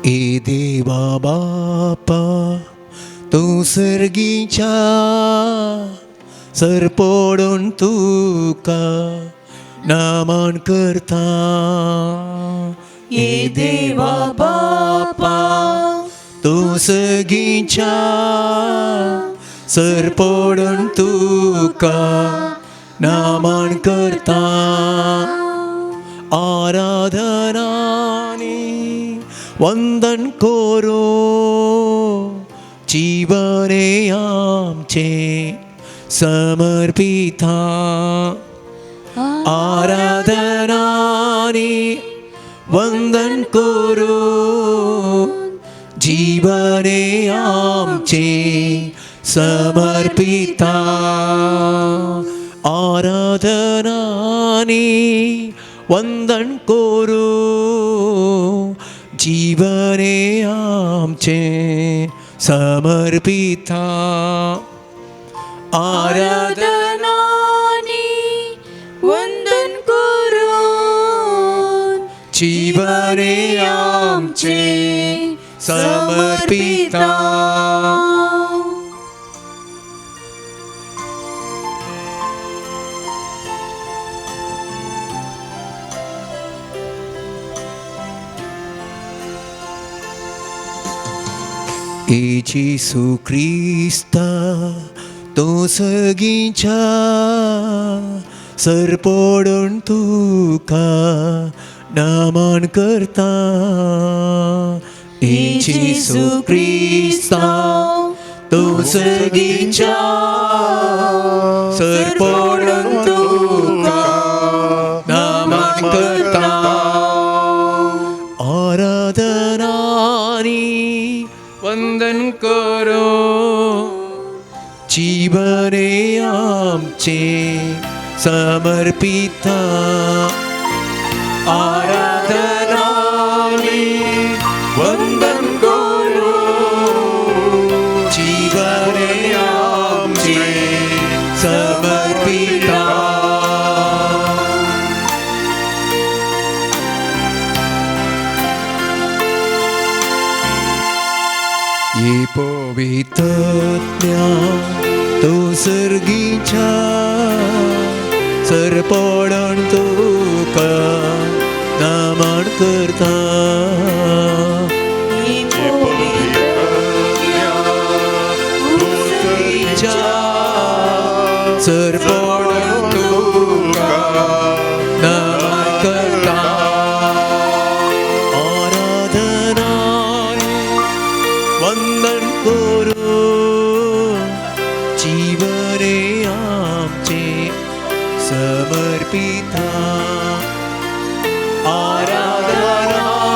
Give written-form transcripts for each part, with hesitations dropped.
ए देवा बापा तू सर्गीच्या सरपोडून तुका नामान करता. ए देवा बापा तू सर्गीच्या सरपोडून तुका नामान करता. आराधनानी वंदन करो जीवने आमचे समर्पिता. आराधनानी वंदन करो जीवने आमचे समर्पिता. आराधनानी वंदन करो जीवने आमचे समर्पिता. आराधनानी वंदन करो जीवने आमचे समर्पिता. येशू ख्रिस्ता तो सगळींच्या सरपोडून तुका नामान करता. येशू ख्रिस्ता तो सगळींच्या सरपोडून तुका नामान करता. आराधनानी वंदन करो जीवने आमचे समर्पिता. आराधनानी वंदन करो जीवने आमचे समर्पिता. ये पवित्रज्ञा तो सर्गीच्या सरपोडून तुका नामान करता. ये पवित्रज्ञा तो सर्गीच्या सरपोडून तुका नामान करता. वंदन करो जीवने आमचे समर्पिता. आराधनानी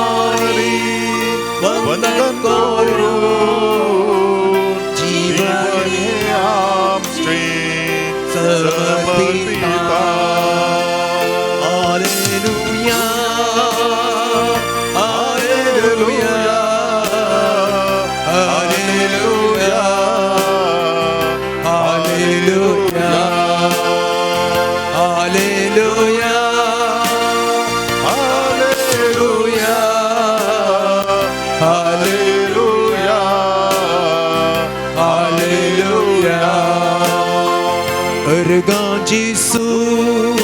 वंदन करो जीवने आमचे समर्पिता. Hallelujah hallelujah Ergan Jesus,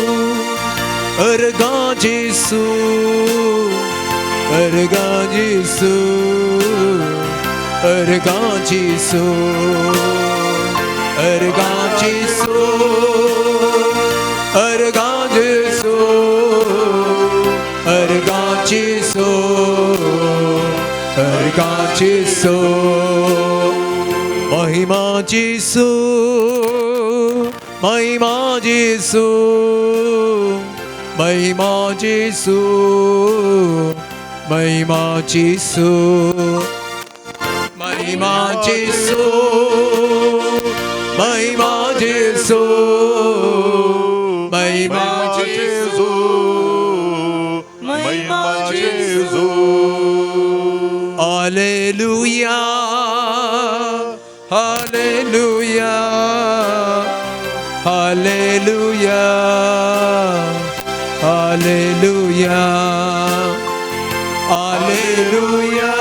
Ergan Jesus, Ergan Jesus, Ergan Jesus, Ergan Jesus, Ergan Jesus, Ergan Jesus, Ergan Jesus, Mahima Jesus. महिमा यीशु, महिमा यीशु, महिमा यीशु, महिमा यीशु, महिमा यीशु, महिमा यीशु, महिमा यीशु. Hallelujah hallelujah Hallelujah, Hallelujah, Hallelujah.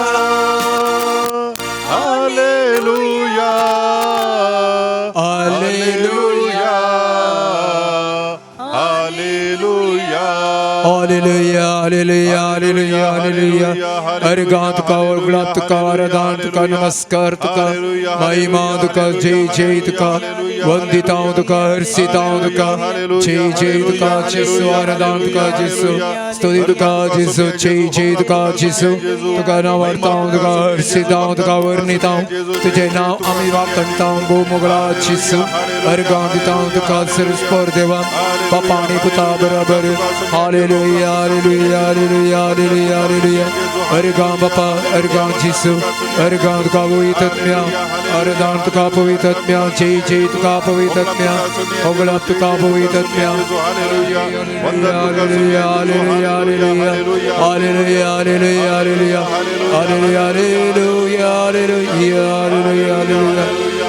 Hallelujah. Hallelujah. Hallelujah. Hallelujah, hallelujah, hallelujah, hallelujah. हर गात का और गुलाब का आराधन का नमस्कार का महिमा का जय जय का वंदिताओं का हर्षिताओं का जय जय का जिसु आराधन का जिसु स्तुति का जिसु जय जय का जिसु का नवर्ताओं का हर्षिताओं का वर्णिताओं तुझे नाम अमीवा कंताओं गो मुगला जिसु हर गांधिताओं का सिर्फ पर देवा पापानी पुता बराबर hallelujah hallelujah hallelujah hallelujah hallelujah हर गां बापा हर गां जिसु हर गां का पवित्रत्म्या हर दांत का पवित्रत्म्या जय जय का पवित्रत्म्या ओगलाप का पवित्रत्म्या hallelujah hallelujah hallelujah hallelujah hallelujah hallelujah hallelujah hallelujah hallelujah hallelujah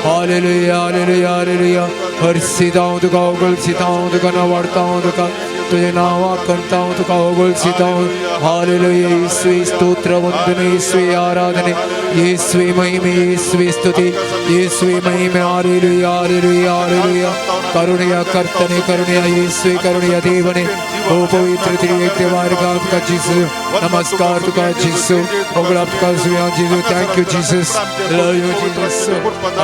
hallelujah hallelujah hallelujah हर सिताओं का ओगल सिताओं का नवाड़ताओं का तुझे नावा करता हूँ तुका ओगल सिताऊं हालेलुया यीशु स्तोत्र वंदन यीशु आराधने यीशु महिमे यीशु स्तुति यीशु महिमे हालेलुया हालेलुया हालेलुया करुणया कर्तने करुणया यीशु करुणया देवने ओ पवित्र त्रिएक देवार का जिसु नमस्कार तुका जिसु ओगल आपका सुया जिसु thank you Jesus love you Jesus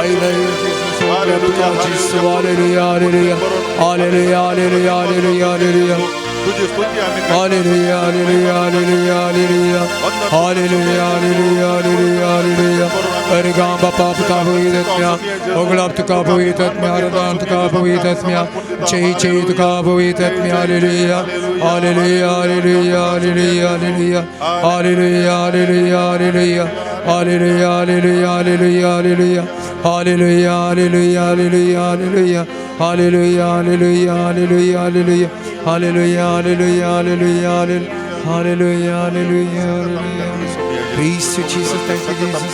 I love you Jesus Ogle आपका जिसु hallelujah hallelujah hallelujah hallelujah hallelujah hallelujah तुझी स्तुती आम्ही करतो. Hallelujah, hallelujah, hallelujah, hallelujah, hallelujah, hallelujah, hallelujah, hallelujah. Ergam bapa ka pavitratmya, oglap ka pavitratmya, aradant ka pavitratmya, chay chay ka pavitratmya, hallelujah, hallelujah, hallelujah, hallelujah, hallelujah, hallelujah, hallelujah, hallelujah, hallelujah, hallelujah, hallelujah, hallelujah, hallelujah, hallelujah, hallelujah, hallelujah, hallelujah, hallelujah, hallelujah. Hallelujah, hallelujah, hallelujah, hallelujah, hallelujah, hallelujah. Praise you, Jesus. Thank you, Jesus.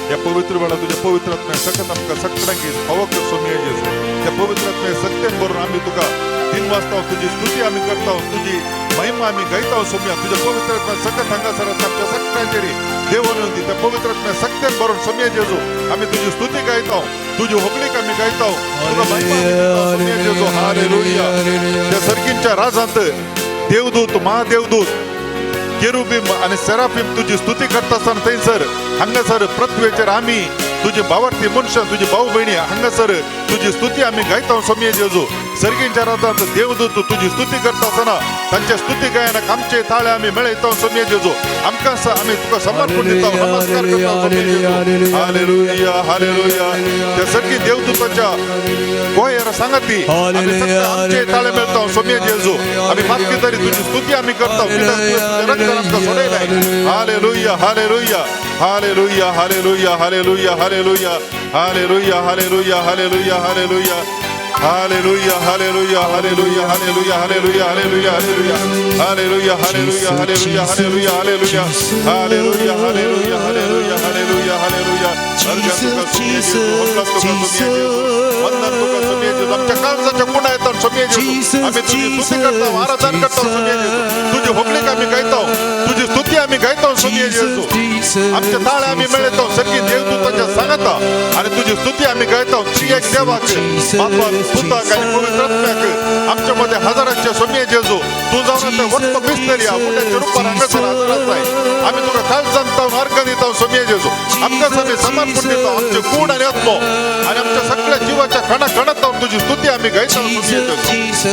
या पवित्र वेळा तुझ्या पवित्रात्म्या सकत आमका सकडांगी पवक सोमिया जेजू त्या पवित्रात्म्या सत्तेन बरोबर आम्ही तुका दिन वाजता तुझी स्तुती आम्ही करता तुझी महिमा आम्ही गायता सोमिया तुझ्या पवित्रात्म्या सकत हांगासर आमच्या सगळ्यांचेरी देवान होती त्या पवित्रात्म्या सत्तेन बरोबर सोमिया जेजू आम्ही तुझी स्तुती गायता तुझी होकळीक आम्ही गायता तुका महिमा सोमिया जेजू हालेलुया त्या सर्किंच्या राजांत देवदूत महादेवदूत केरुबीम आणि सेराफीम तुझी स्तुती करत असताना थंयसर हांगासर पृथ्वीचेर आम्ही तुझी भावार्थी मनुष्य तुझी भाऊ बहिणी हांगासर तुझी स्तुती आम्ही गायता सोमिया जेजू सर्गींच्या राजांत देवदूत तुझी स्तुती करत असताना तांच्या स्तुती गायनाक आमचे ताळे आम्ही मेळयता सोमिया जेजू आमकां आम्ही तुका समर्पण दिता नमस्कार करता सोमिया जेजू हालेलुया हालेलुया त्या सर्गी देवदूताच्या गोयर सांगती आमचे ताळे मेळता सोमिया जेजू आम्ही मागची तरी तुझी स्तुती आम्ही करता hallelujah hallelujah hallelujah hallelujah hallelujah hallelujah hallelujah hallelujah hallelujah hallelujah Hallelujah, hallelujah, hallelujah, hallelujah, hallelujah, hallelujah, hallelujah, hallelujah, hallelujah, hallelujah, hallelujah, hallelujah, hallelujah, hallelujah, hallelujah, hallelujah. Jesus, Jesus, Jesus. आमच्या काळजाच्या गुन्हा येतात सोमिया जेजू आम्ही तुझी स्तुती करतो आराधना करतो सोमिया जेजू तुझी होकळीक आम्ही गायतो तुझी स्तुती आम्ही गायतो सोमिया जेजू आमच्या ताळे आम्ही मेळयतो सगळी देवदूतांच्या सांगता आणि तुझी स्तुती आम्ही गायतो ती एक देवाक बापा पुताक आणि पवित्रात्म्याक आमच्या मध्ये हजारांच्या सोमिया जेजू तू जाऊन त्या वस्त बिस्तरी मुलाच्या रूपात हांगासर हजर आसाय आम्ही तुका काल जाणता अर्घ दिता सोमिया जेजू आमकां आम्ही समर्पण दिता आमचे कूड आणि आत्मो आणि आमच्या सगळ्या जीवाच्या कणा कणात तुझी स्तुती आम्ही गायता सोमिया जेजू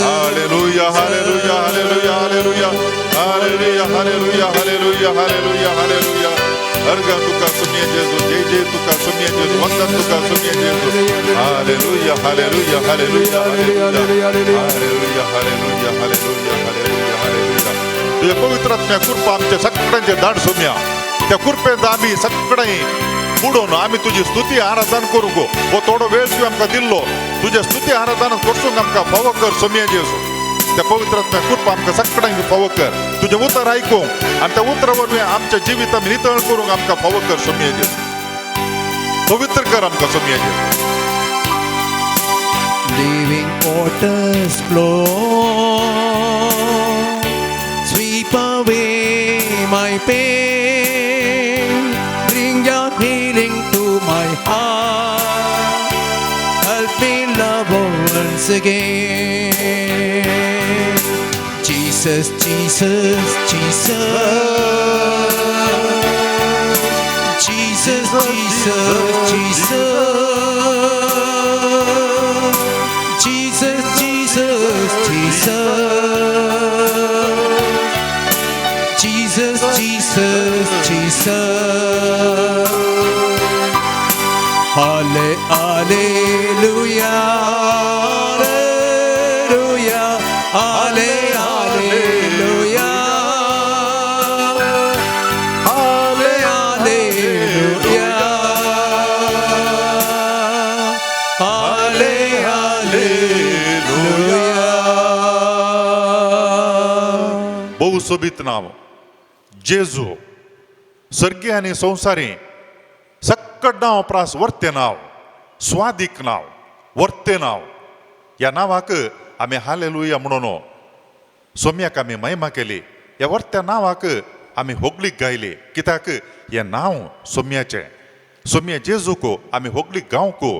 hallelujah hallelujah hallelujah hallelujah hallelujah hallelujah hallelujah hallelujah hallelujah अर्घ तुका सोमिया जेजू जय जय तुका सोमिया जेजू वंदन तुका सोमिया जेजू hallelujah hallelujah hallelujah hallelujah hallelujah hallelujah hallelujah hallelujah hallelujah तुझ्या पवित्रात्म्या कृपा आमच्या सगळ्यांचे दाड सोमिया त्या कृपेंत आम्ही सगळे बुडून आम्ही तुझी स्तुती आराधना करू गो वो थोडो वेळ तुवें आमकां दिल्लो तुझ्या स्तुती आराधना करसूंक आमकां फावो कर सोमिया जेजू त्या पवित्रात्म्या कृपा आमकां सगळ्यांक फावो कर तुझे उतर आयकूंक आनी त्या उतरा वरवीं आमच्या जिवीत आमी नितळ करूंक आमकां फावो कर सोमिया जेजू पवित्र कर आमकां सोमिया जेजू Living waters flow, sweep away my pain, bring your healing to my heart. Help me love once again. Jesus, Jesus, Jesus. Jesus, Jesus, Jesus. Jesus, Jesus, Jesus. Jesus, Jesus, Jesus. Hallelujah, hallelujah, hallelujah. बहु सोबीत नाव जेजू स्वर्गीय आणि संसारी सक्कड नाव प्रास वर्ते नाव स्वादिक नाव वर्ते नाव या नावाक आम्ही hallelujah म्हणून सोम्याक आम्ही महिमा केली या वर्त्या नावाक आम्ही होगलीक गायले कित्याक हे नाव सोम्याचे सोम्या जेजूको आम्ही होगलीक गावको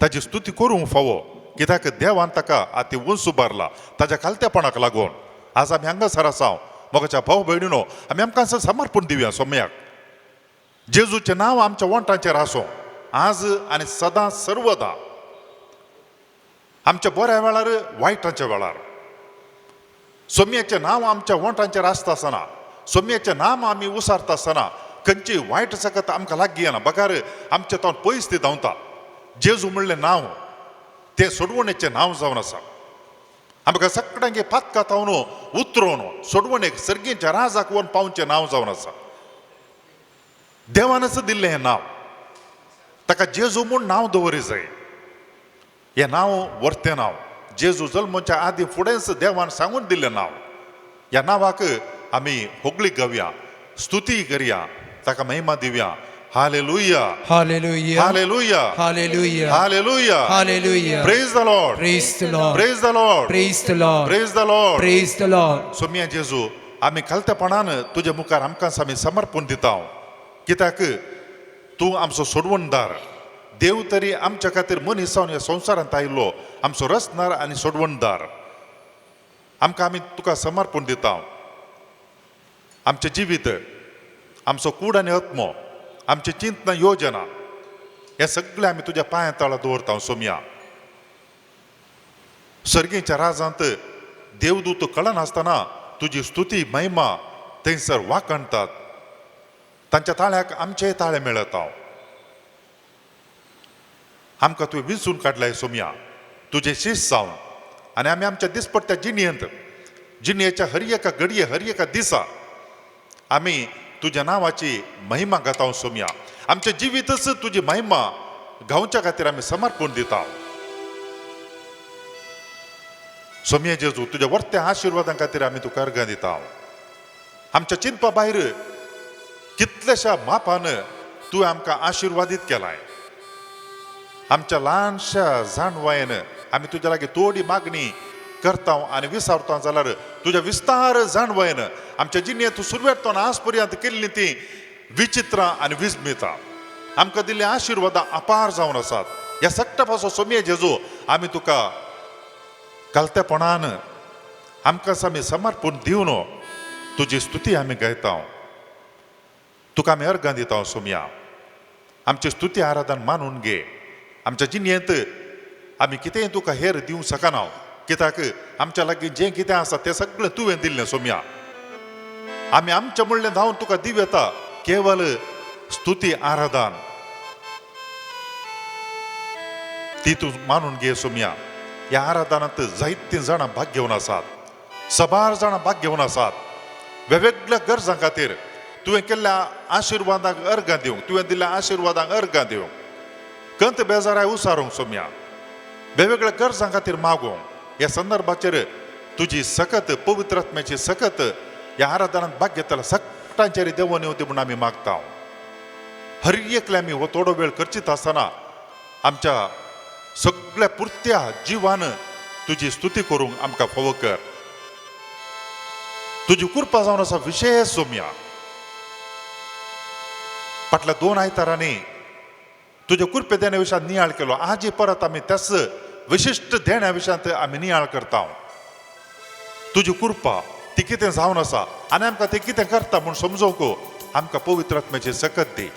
ताची स्तुती करूंक फावो कित्याक देवान ताका आती उंच उबारला ताच्या खालत्यापणाक लागून आज आम्ही हांगासर आसाव मोगाच्या भाऊ भयणीनो आम्ही आमकां समर्पण दिवया सोम्याक जेजूचे नाव आमच्या वंटांचेर आसूं आज आनी सदां सर्वदा आमच्या बऱ्या वेळार वायटाच्या वेळार सोम्याचें नाव आमच्या वंटांचेर आसता आसतना सोम्याचें नाम आमी उसारता आसतना खंयची वायट सकत आमकां लागीं येना बगार आमचे तावन पयस ती धांवता जेजू म्हणलें नांव तें सोडवणेचें नांव जावन आसा आमकां सगळ्यांक पातकां तावन उतरोवन सोडवणेक सर्गेच्या राजाक व्हरून पावचें नांव जावन आसा देवानच दिल्लें हें नांव ताका जेजू म्हूण नांव दवरी जाय हें नांव वर्तें नांव जेजू जल्माच्या आदीं फुडेंच देवान सांगून दिल्लें नांव ह्या नांवाक आमी होगलीक गावया स्तुती करया ताका महिमा दिवया hallelujah Hallelujah. Hallelujah Hallelujah. Hallelujah Hallelujah. Praise the Lord Praise the Lord. Praise the Lord Praise the Lord. Praise the Lord Praise the Lord. Saumya जेजू आमी खालत्यापणान तुज्या मुखार आमकां आमी समर्पण दिता कित्याक तूं आमचो सोडवणदार देव तरी आमच्या खातीर मनीस जावन ह्या संवसारांत आयिल्लो आमचो रचणार आनी सोडवणदार आमकां आमी तुका समर्पण दिता आमचें जिवीत आमचो कूड आनी आत्मो आमची चिंतना योजना हे सगळे आमी तुज्या पांया तळा दवरता सोम्या सर्गेच्या राजांत देवदूत कळनासतना तुजी स्तुती महिमा थंयसर वाकणटात तांच्या ताळ्याक आमचेय ताळे मेळत आमकां तुवें विंचून काडलाय सोम्या तुजे शिश जावन आनी आमी आमच्या दिसपट्ट्या जिणयेच्या हर एका घडये हर एका दिसा आमी तुज्या नांवाची महिमा गाता सोम्या आमचें जिवीतच तुजी महिमा गावच्या खातीर आमी समर्पण दिता सोम्या जेजू तुज्या वर्त्या आशिर्वादां खातीर आमी तुका अर्गां दिता आमच्या चिंतपा भायर कितलेशा मापान तुवें आमकां आशिर्वादीत केलाय आमच्या ल्हानशा जाणवायेन आमी तुज्या लागीं थोडी मागणी करता आनी विसारता जाल्यार तुज्या विस्तार जाणवायेन आमच्या जिणेंत तूं सुरवेतान आज पर्यंत केल्लीं ती विचित्रां आनी विस्मितां आमकां दिल्लीं आशिर्वादां अपार जावन आसात ह्या सगळ्या पासून सोम्या जेजू आमी तुका कालतेपणान आमकां आमी समर्पण दिवन तुजी स्तुती आमी गायता तुका आमी अर्गां दिता सोम्या आमची स्तुती आराधन मानून घे आमच्या जिणेंत आमी कितेंय तुका हेर दिवंक शकना कित्याक आमच्या लागीं जें कितें आसा तें सगळें तुवें दिल्लें सोम्या आमी आमच्या म्हणलें धांवन तुका दिव येता केवल स्तुती आराधन ती तूं मानून घे सोम्या ह्या आराधनांत जायतीं जाणां भाग घेवन आसात सबार जाणां भाग घेवन आसात वेगवेगळ्या गरजां खातीर तुवें केल्ल्या आशिर्वादाक अर्गां दिवंक तुवें दिल्ल्या आशिर्वादाक अर्गां दिवंक कंत बेजाराय उसारूंक सोम्या वेगवेगळ्या गरजां खातीर मागोवंक ह्या संदर्भाचेर तुजी सकत पवित्र आत्म्याची सकत ह्या आराधनांत भाग घेतल्या सगळ्यांचेर देवून येवं ती म्हूण आमी मागता हर एकले आमी हो थोडो वेळ करचीत आसतना आमच्या सगळ्या पुरत्या जिवान तुजी स्तुती करूंक आमकां फावो कर तुजी कृपा जावन आसा विशेष सोम्या फाटल्या 2 आयतारांनी तुझ्या कृपे देण्या विशयात नियाळ केलो. आजी परत आम्ही त्याच विशिष्ट देण्या विशयात आम्ही नियाळ करता. तुझी कृपा ती कितें जावन आसा आनी आमकां ती कितें करता म्हूण समजोवंक आमकां पवित्र आत्म्याची सकत दी.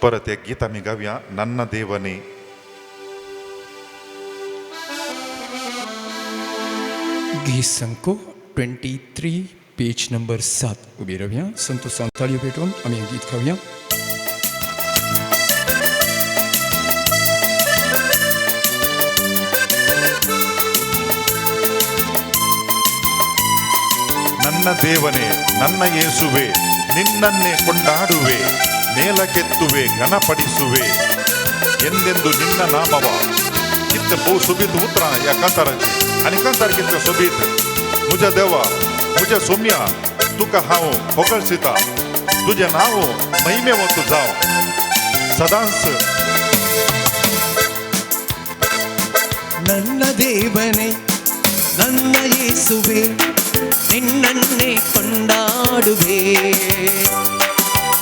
परत एक गीत आमी गावया. नन्न देवने गीत संको 23 पेज नंबर 7 उभी रावया. संतोषान ताळयो पेटोवन आमी हें गीत गावया. ನನ್ನ ದೇವನೇ ನನ್ನ ಯೇಸುವೆ ನಿನ್ನನ್ನೇ ಕೊಂಡಾಡುವೆ ಮೇಲಕ್ಕೆತ್ತುವೆ ಘನಪಡಿಸುವೆ ಎಂದೆಂದು ನಿನ್ನ ನಾಮವ कित भोव सोबीत उतरां ह्या कांताराची आनी कांतार कितलें सोबीत. म्हज्या देवा म्हज्या सोम्या तुका हांव होकळसिता. तुजें नांव महिमेवंत जावं सदांच. ನನ್ನ ದೇವನೇ ನನ್ನ ಯೇಸುವೆ ನಿನ್ನನ್ನೇ ಕೊಂಡಾಡುವೆ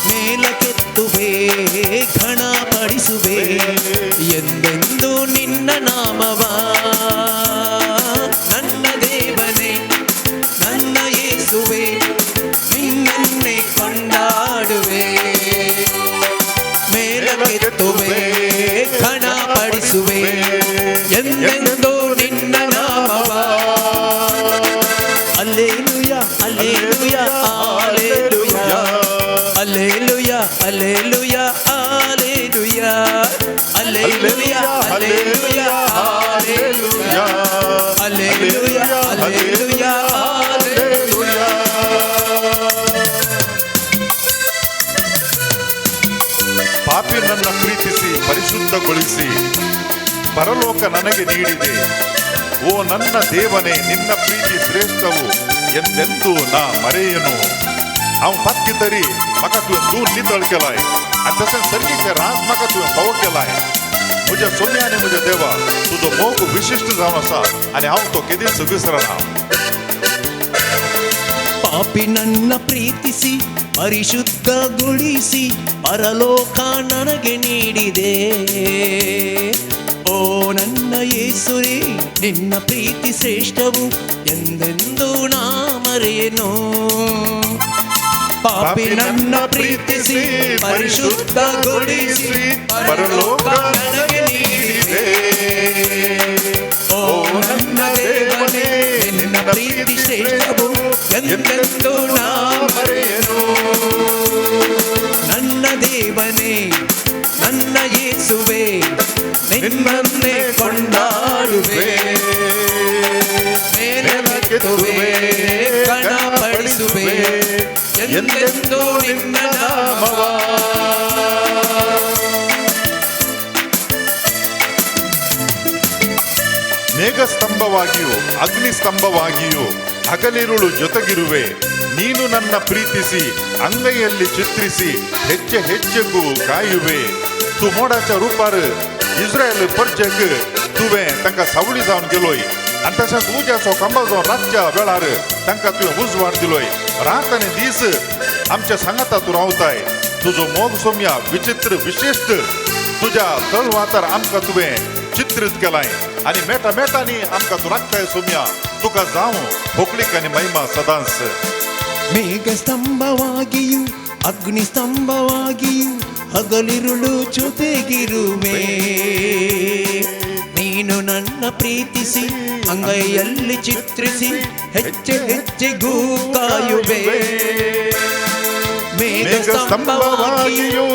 ಮೇಲಕ್ಕೆತ್ತುವೆ ಘನಪಡಿಸುವೆ ಎಂದೆಂದು ನಿನ್ನ ನಾಮವ. ನನ್ನ ದೇವನೇ ನನ್ನ ಯೇಸುವೆ ನಿನ್ನನ್ನೇ ಕೊಂಡಾಡುವೆ ಮೇಲಕ್ಕೆತ್ತುವೆ ಘನಪಡಿಸುವೆ ಎಂದೆಂದು ನಿನ್ನ ನಾಮವ. Alleluia, alleluia, alleluia, alleluia, alleluia, alleluia, alleluia, alleluia, alleluia, alleluia, alleluia, alleluia. ಪಾಪಿ ನನ್ನ ಪ್ರೀತಿಸಿ ಪರಿಶುದ್ಧಗೊಳಿಸಿ ಪರಲೋಕ ನನಗೆ ನೀಡಿದೆ. ಓ ನನ್ನ ದೇವನೇ ನಿನ್ನ ಪ್ರೀತಿ ಶ್ರೇಷ್ಠವು ಎಂದೆಂದೂ ನಾ मरेयनो. हांव पातकी तरी म्हाका तुवें दूर नितळ केलाय आनी तशें सर्गीचे रास म्हाका तुवें फावो केलाय. म्हज्या सोम्या आनी म्हज्या देवा तुजो मोग विशिश्ट जावन आसा आनी हांव तो केदीच विसरना. ಪಾಪಿ ನನ್ನ ಪ್ರೀತಿಸಿ ಪರಿಶುದ್ಧಗೊಳಿಸಿ ಪರಲೋಕ ನನಗೆ ನೀಡಿದೆ. ಓ ನನ್ನ ಯೇಸುವೇ ನಿನ್ನ ಪ್ರೀತಿ ಶ್ರೇಷ್ಠವು ಎಂದೆಂದು ನಾ ಮರೆಯೆನು. ಪಾಪಿ ನನ್ನ ಪ್ರೀತಿಸಿ ಪರಿಶುದ್ಧಗೊಳಿಸಿ ಪರಲೋಕ ನನಗೆ ನೀಡಿದೆ. ಓ ನನ್ನ ದೇವನೇ ನಿನ್ನ ಪ್ರೀತಿ ಶ್ರೇಷ್ಠವು ಎಂದೆಂದು ನಾ ಮರೆಯೆನು. ನನ್ನ ದೇವನೇ ನನ್ನ ಯೇಸುವೆ ನಿನ್ನನ್ನೇ ಕೊಂಡಾಡುವೆ ಮೇಲಕ್ಕೆತ್ತುವೆ ಘನಪಡಿಸುವೆ ಎಂದೆಂದು ನಿನ್ನ ನಾಮವ. ಮೇಘಸ್ತಂಭವಾಗಿಯೂ ಅಗ್ನಿಸ್ತಂಭವಾಗಿಯೂ ಹಗಲಿರುಳು ಜೊತೆಗಿರುವೆ. ನೀನು ನನ್ನ ಪ್ರೀತಿಸಿ ಅಂಗೈಯಲ್ಲಿ ಚಿತ್ರಿಸಿ ಹೆಜ್ಜೆ ಹೆಜ್ಜೆಗೂ ಕಾಯುವೆ. तू मोडाच्या रुपार इस्रायल परजेक तुवें तांकां सावळी जावन गेलोय आनी तशेंच उज्याचो खांबा जावन रातच्या वेळार तांकां तुवें उजवाड दिलोय. रात आनी दीस आमच्या सांगाता तूं रावताय. तुजो मोग सोम्या विचित्र विशिश्ट तुज्या तळवातार आमकां तुवें चित्रीत केलाय आनी मेटा मेटांनी आमकां तूं राखताय सोम्या. तुका जावं होकळीक आनी महिमा सदांच. ಮೇಘಸ್ತಂಭವಾಗಿಯೂ ಅಗ್ನಿಸ್ತಂಭವಾಗಿಯೂ ಹಗಲಿರುಳು ಜೊತೆಗಿರುವೆ. ನೀನು ನನ್ನ ಪ್ರೀತಿಸಿ ಅಂಗೈಯಲ್ಲಿ ಚಿತ್ರಿಸಿ ಹೆಜ್ಜೆ ಹೆಜ್ಜೆಗೂ ಕಾಯುವೆ. ಮೇಘಸ್ತಂಭವಾಗಿಯೂ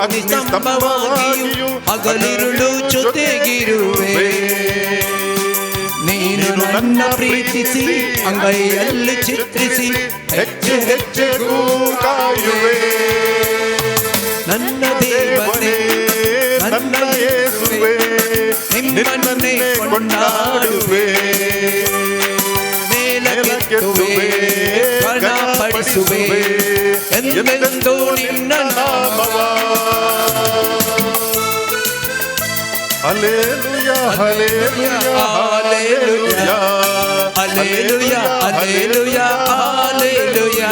ಅಗ್ನಿಸ್ತಂಭವಾಗಿಯೂ ಹಗಲಿರುಳು ಜೊತೆಗಿರುವೆ. ನೀನು ನನ್ನ ಪ್ರೀತಿಸಿ ಅಂಗೈಯಲ್ಲಿ ಚಿತ್ರಿಸಿ ಹೆಜ್ಜೆ ಹೆಜ್ಜೆಗೂ ಕಾಯುವೆ. ನನ್ನ ದೇವನೇ ನನ್ನ ಯೇಸುವೆ ನಿನ್ನನ್ನೇ ಕೊಂಡಾಡುವೆ ಮೇಲಕ್ಕೆತ್ತುವೆ ಘನಪಡಿಸುವೆ ಎಂದೆಂದು ನಿನ್ನ ನಾಮವ. Alleluia, Alleluia, Alleluia, Alleluia, Alleluia, Alleluia,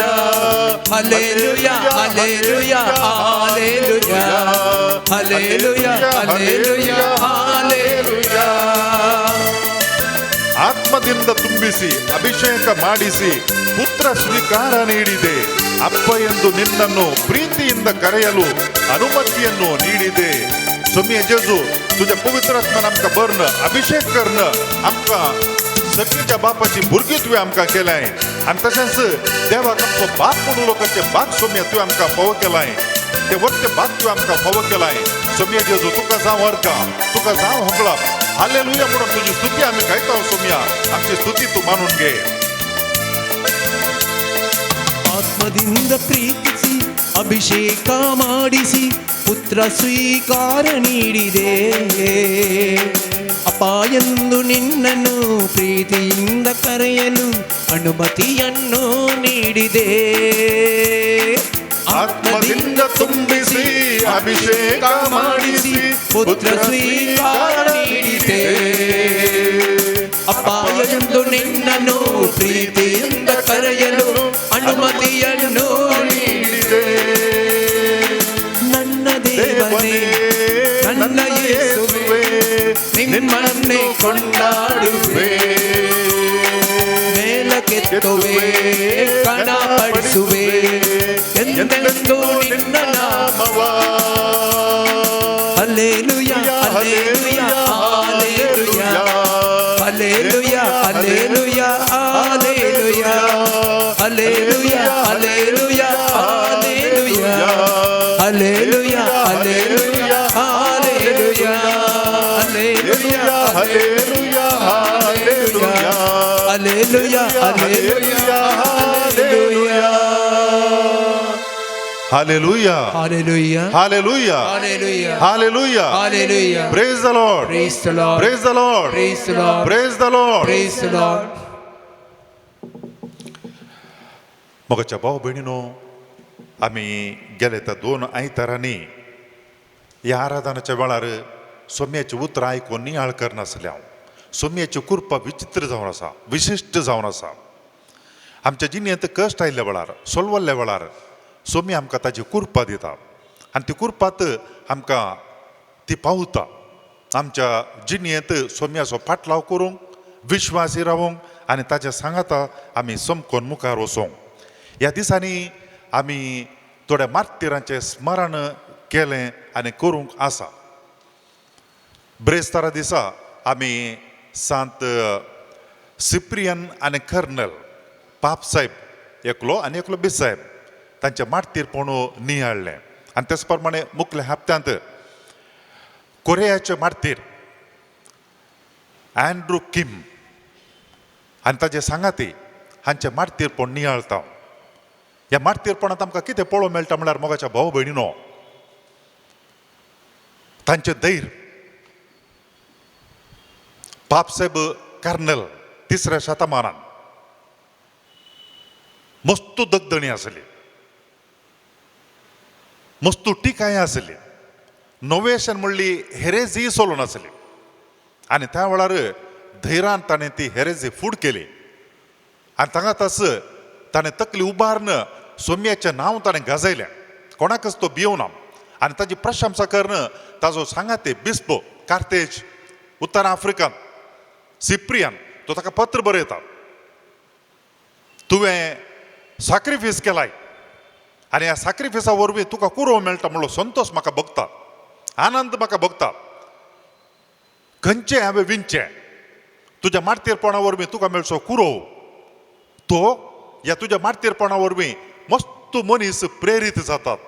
hallelujah hallelujah hallelujah hallelujah hallelujah hallelujah ಆತ್ಮದಿಂದ ತುಂಬಿಸಿ ಅಭಿಷೇಕ ಮಾಡಿಸಿ ಪುತ್ರ ಸ್ವೀಕಾರ ನೀಡಿದೆ. ಅಪ್ಪ ಎಂದು ನಿನ್ನನ್ನು ಪ್ರೀತಿಯಿಂದ ಕರೆಯಲು अनुमतीಯನ್ನು ನೀಡಿದೆ. सोम्य जेजू तुझ्या पवित्र आत्म्यान आमकां बरन अभिषेक करण आमकां सगळ्याच्या बापाची भुरगी तुवें आमकां केलाय आनी तशेंच देवाक आमचो बाप म्हणून लोकांचे बाग सोम्य तुवें आमकां फावो केलाय. ते वरते बाग तुवें आमकां फावो केलाय. सोम्य जेजू तुका जावं अर्गा तुका जावं होगळाप हालेलुया म्हणून तुझी स्तुती आमी गायता. सोम्या आमची स्तुती तू मानून घे. ಆತ್ಮದಿಂದ ಪ್ರೀತಿಸಿ ಅಭಿಷೇಕ ಮಾಡಿಸಿ ಪುತ್ರ ಸ್ವೀಕಾರ ನೀಡಿದೆ. ಅಪ್ಪ ಎಂದು ನಿನ್ನನ್ನು ಪ್ರೀತಿಯಿಂದ ಕರೆಯಲು ಅನುಮತಿಯನ್ನು ನೀಡಿದೆ. ಆತ್ಮದಿಂದ ತುಂಬಿಸಿ ಅಭಿಷೇಕ ಮಾಡಿಸಿ ಪುತ್ರ ಸ್ವೀಕಾರ ನೀಡಿದೆ. ಅಪ್ಪ ಎಂದು ನಿನ್ನನ್ನು ಪ್ರೀತಿಯಿಂದ ಕರೆಯಲು ಅನುಮತಿಯನ್ನು ನೀಡಿದೆ. ನನ್ನ ದೇವನೇ ನನ್ನ ಯೇಸುವೇ ನಿಮ್ಮನ್ನೇ ಕೊಂಡಾಡುವೆ. ಮೇಲಕ್ಕೆತ್ತುವೆ ಕಣಪಡಿಸುವೆ ಎಂದೆಂದು ನಿನ್ನ ನಾಮವ. Hallelujah hallelujah hallelujah hallelujah hallelujah hallelujah hallelujah hallelujah hallelujah hallelujah hallelujah hallelujah hallelujah hallelujah Hallelujah. Hallelujah. Hallelujah. Hallelujah. Hallelujah. Hallelujah. Praise the Lord. Praise the Lord. Praise the Lord. Praise the Lord. Praise the Lord. Praise the Lord. मोगाच्या भाऊ बहिणीनो, आम्ही गेले तर 2 आयतारांनी या आराधनाच्या वेळार सोम्याची उतर आयकून नियाळ करनासल्या. सोम्याची कृपा विचित्र जावन आसा, विशिष्ट जावन आसा. आमच्या जिणेंत कश्ट आयिल्ल्या वेळार सोलवल्ल्या वेळार सोमी आमकां ताची कृपा दिता आनी ती कृपात आमकां ती पावता. आमच्या जिणेंत सोम्याचो फाटलाव करूंक विश्वासी रावूंक आनी ताच्या सांगाता आमी समकोन मुखार वचूंक. ह्या दिसांनी आमी थोड्या मार्तिरांचें स्मरण केलें आनी करूंक आसा. ब्रेस्तारा दिसा आमी सांत सिप्रियन आनी कर्नल पाप साहेब एकलो आनी एकलो बिसाहेब तांचे मार्तीरपण नियाळ्ळें. आनी तेच प्रमाणे मुखल्या हप्त्यांत कोरियाचे मार्तीर अँड्रू किम आनी ताचे सांगाती हांचे मार्तीरपण नियाळता. ह्या मार्तीरपणांत आमकां कितें पळोवंक मेळटा म्हळ्यार मोगाच्या भाव भयणीनो, तांचे धैर्य. पापसाहेब कर्नल 3ऱ्या शतमानांत मस्तू दगदणी आसली, मस्तू टिकाय आसली, नोवेशन म्हणली हेरेजी चलोवन आसली. आनी त्या वेळार धैर्यान ताणें ती हेरेजी फूड केली आनी तांगाताच ताणें तकली उबारन सोम्याचें नांव ताणें गाजयलें. कोणाकच तो भियोना आनी ताची प्रशंसा करन ताजो सांगाते बिस्पो कार्तेज उत्तर आफ्रिकांत सिप्रियन तो ताका पत्र बरयता, तुवें सॅक्रिफीस केलाय आनी ह्या सॅक्रिफिसा वरवीं तुका कुरव मेळटा म्हणलो संतोष म्हाका भोगता, आनंद म्हाका भोगता. खंयचें हांवें विणचें तुज्या मार्तीरपणा वरवीं तुका मेळचो कुरव. तो ह्या तुज्या मार्तीरपणा वरवीं मस्तू मनीस प्रेरीत जातात.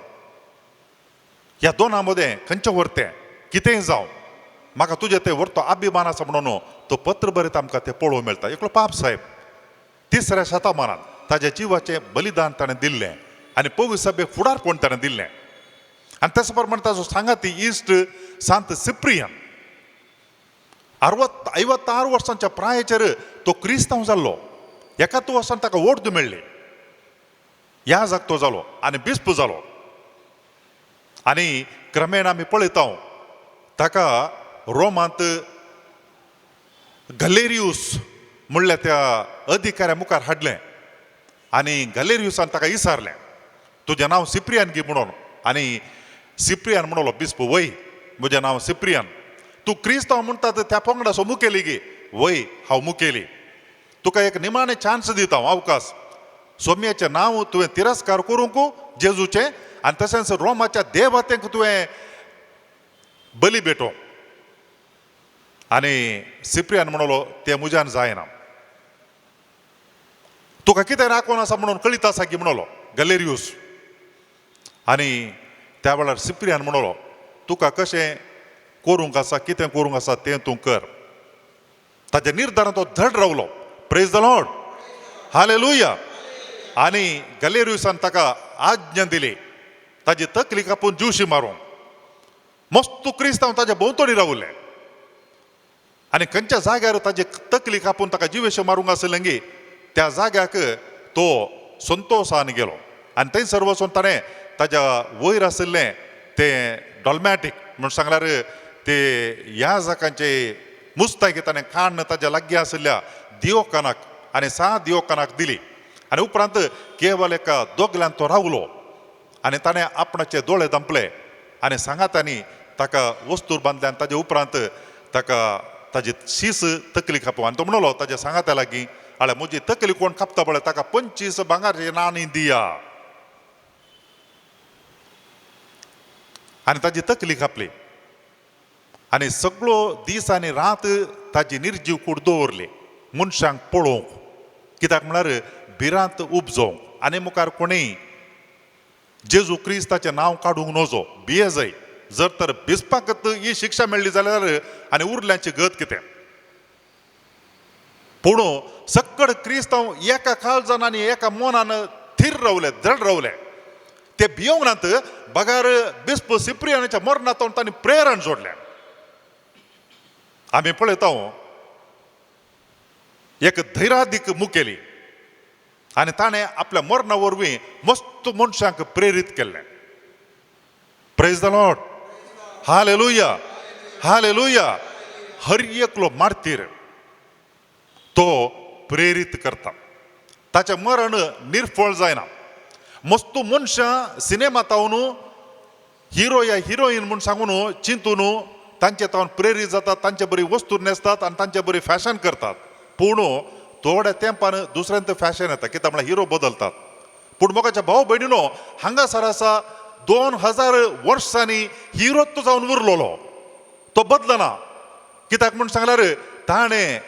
ह्या दोनां मदें खंयचें व्हरतें कितेंय जावं म्हाका तुजें तें व्हरतो अभिमान आसा म्हणून तो पत्र बरयता आमकां तें पळोवंक मेळटा. एकलो पाप साहेब 3ऱ्या शतमानांत ताच्या जिवाचें बलिदान ताणें दिल्लें आनी पवित्र सभेक फुडारपण ताणें दिल्लें. आनी तेच प्रमाणे ताजो सांगाती इश्ट सांत सिप्रियन 56 वर्सांच्या प्रायाचेर तो क्रिस्तांव जाल्लो. 71 वर्सान ताका वोट मेळ्ळी, याजक तो जालो आनी बिस्प जालो. आनी क्रमेण आमी पळयता ताका रोमांत गलेरियूस म्हणल्या त्या अधिकाऱ्या मुखार हाडलें आनी गलेरियुसान ताका विचारलें तुझें नाव सिप्रियान गी म्हणून. आणि सिप्रियान म्हणलो बिस्प वय म्हजें नाव सिप्रियान. तू क्रिस्त हांव म्हणटा त्या पंगडा सो मुखेली गे. वय हांव मुखेली. तुका एक निमाणे चान्स दिता हांव अवकाश. सौम्याचें नांव तुवें तिरस्कार करूंक जेजूचें आनी तशेंच रोमाच्या देवतेक तुवें बली भेटोवंक. आनी सिप्रियान म्हणलो तें म्हज्यान जायना. तुका कितें राखून आसा म्हणून कळीत आसा की म्हणलो गलेरियूस. आनी त्या वेळार सिप्रियान म्हणलो तुका कशें करूंक आसा कितें करूंक आसा तें तूं कर. ताच्या निर्धारान तो धड रावलो. Praise the Lord. हालेलुया. आनी गलेरियुसान ताका आज्ञा दिली ताजी तकली कापून जिवशी मारूंक. मस्त क्रिस्तांव ताच्या भोंवतणी रावले आनी खंयच्या जाग्यार ताजी तकली कापून ताका जिवेशी मारूंक आसलें गे त्या जाग्याक तो संतोषान गेलो. आनी थंयसर वचून ताणें ताच्या वयर आशिल्लें तें डॉल्मॅटीक म्हण सांगल्यार ते याजकांचे मुस्ताकी ताणें काण ताच्या लागीं आशिल्ल्या दियोकानाक आनी 6 दियोकानाक दिली. आनी उपरांत केवल एका दोगल्यान तो रावलो आनी ताणें आपणाचे दोळे धांपले आनी सांगातांनी ताका वस्तूर बांदले आनी ताजे उपरांत ताका ताजी शीस तकली कापूं. आनी तो म्हणलो ताज्या सांगात्या लागीं आल्या म्हजी तकली कोण कापता पळय ताका 25 भांगारची नाणी दिया. आनी ताजी तकली कापली आनी सगळो दीस आनी रात ताजी निर्जीव कूड दवरली मनशांक पळोवंक. कित्याक म्हळ्यार भिरांत उपजोवंक. आनी मुखार कोणीय जेजू क्रिस्ताचें नांव काडूंक नजो भिये जाय. जर तर भिसपाक ही शिक्षा मेळ्ळी जाल्यार आनी उरल्यांची गत कितें. पूण सक्कड क्रिस्तांव एका काळजान आनी एका मनान थीर रावले धड रावले. ते भियोंक नात. बगार बिस्प सिप्रियानाच्या मरणांत तांणी प्रेरण जोडल्या. आमी पळयता एक धैर्यादीक मुखेली आनी ताणें आपल्या मरणा वरवीं मस्त मनशांक प्रेरीत केल्लें. Praise the Lord. Hallelujah. Hallelujah. हर एकलो मार्तीर तो प्रेरीत करता. ताचें मरण निर्फळ जायना. मस्त मनशां सिनेमात हिरो या हिरोईन म्हूण सांगून चिंतून तांचे तावन प्रेरीत जातात. तांचे बरी वस्तू न्हेसतात आनी तांचे बरी फॅशन करतात. पूण थोड्या तेंपान दुसऱ्यांत फॅशन येता कित्याक म्हळ्यार हिरो बदलतात. पूण मोगाच्या भाव भयणीनो हांगासर आसा 2000 वर्सांनी हिरोच जावन उरलोलो तो बदलना. कित्याक म्हूण सांगल्यार ताणें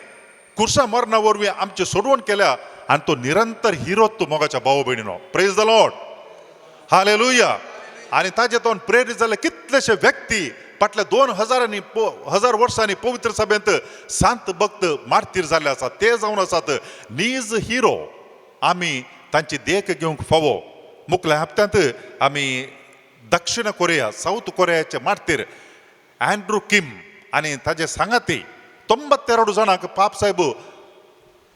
कुर्सा मरणा वरवीं आमची सोडवण केल्या आनी तो निरंतर हिरोच तूं मोगाच्या भाव भयणीनो. Praise the Lord. हालेलुया. आनी ताजे तोन प्रेरीत जाल्ले कितलेशे व्यक्ती फाटल्या 2000 वर्सांनी पवित्र सभेंत सांत भक्त मार्तीर जाल्ले आसात. ते जावन आसात नीज हिरो. आमी तांची देख घेवंक फावो. मुखल्या हप्त्यांत आमी दक्षिण कोरिया साऊथ कोरियाचे मार्तीर अँड्रू किम आनी ताजे सांगाती 92 जाणांक पाप साहेब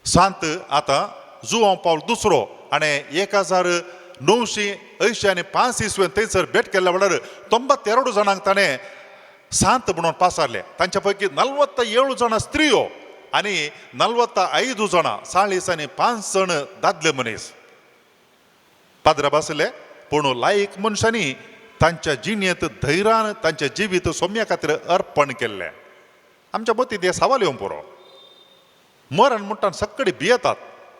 सांत आतां जुआंव पावल दुसरो आनी 1985 इसवेन थंयसर भेट केल्ल्या वेळार 92 जाणांक ताणें सांत म्हणून पासारले. तांच्या पैकी 47 जाणां स्त्रियो आनी 45 जाणां 40 आनी 5 जण दादले मनीस पाद्रा बसले. पूण लायक मनशांनी तांच्या जिणेंत धैर्यान तांचें जिवीत सोम्या खातीर अर्पण केल्लें. आमच्या मतींत हे सवाल येवंक पुरो. मरण म्हणटा सक्कडी भियेतात.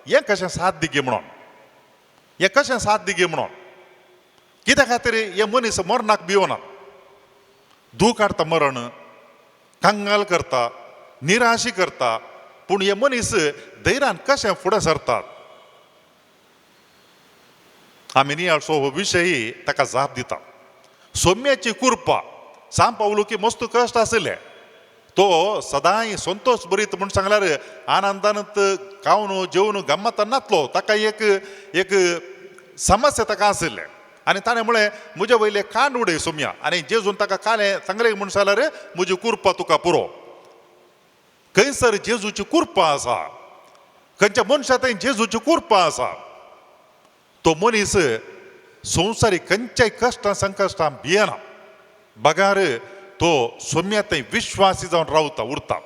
हें कशें साथ दिगे म्हणून. हें कशें साथ दिगे म्हणून. कित्या खातीर हे मनीस मरणाक भियोना. धू काडटा मरण कांगाल करता निराशी करता. पूण हे मनीस धैर्यान कशें फुडें सरतात. आमी नियाळसो हो विशयी ताका जाप दिता. सोम्याची कृपा सांग पावलो की मस्त कश्ट आसले. तो सदांय संतोष भरीत म्हूण सांगल्यार आनंदानत खावन जेवन गम्मतान नातलो. ताका एक समस्या ताका आशिल्ले आनी ताणें म्हळें म्हजे वयले कांड उडय सोम्या. आनी जेजून ताका कालें सांगलें म्हूण सांगल्यार म्हजी कृपा तुका पुरो. खंयसर जेजूची कृपा आसा. खंयच्या मनशा थंय जेजूची कृपा आसा. तो मनीस संवसारीक खंयच्याय कश्टां संकश्टां भियेना. बगार तो सोम्या थंय विश्वासी जावन रावता उरता.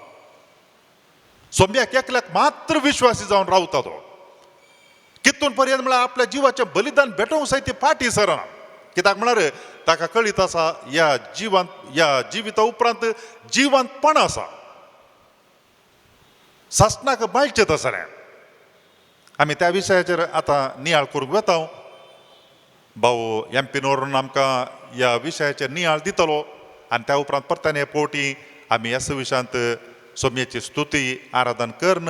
सोम्याक एकल्याक मात्र विश्वासी जावन रावता. तो कितलो इतून पर्यंत म्हळ्यार आपल्या जिवाचें बलिदान भेटोवंक जाय ती फाटी सरना कित्याक म्हळ्यार ताका कळीत आसा या जिविता उपरांत जिवंतपण आसा सासणाक बाळचें तसलें आमी त्या विशयाचेर आतां नियाळ करूंक वता भाऊ MP नोरून आमकां ह्या विशयाचेर नियाळ दितलो आनी त्या उपरांत परतान हे पोवटी आमी ह्या विशयांत सोम्याची स्तुती आराधन करून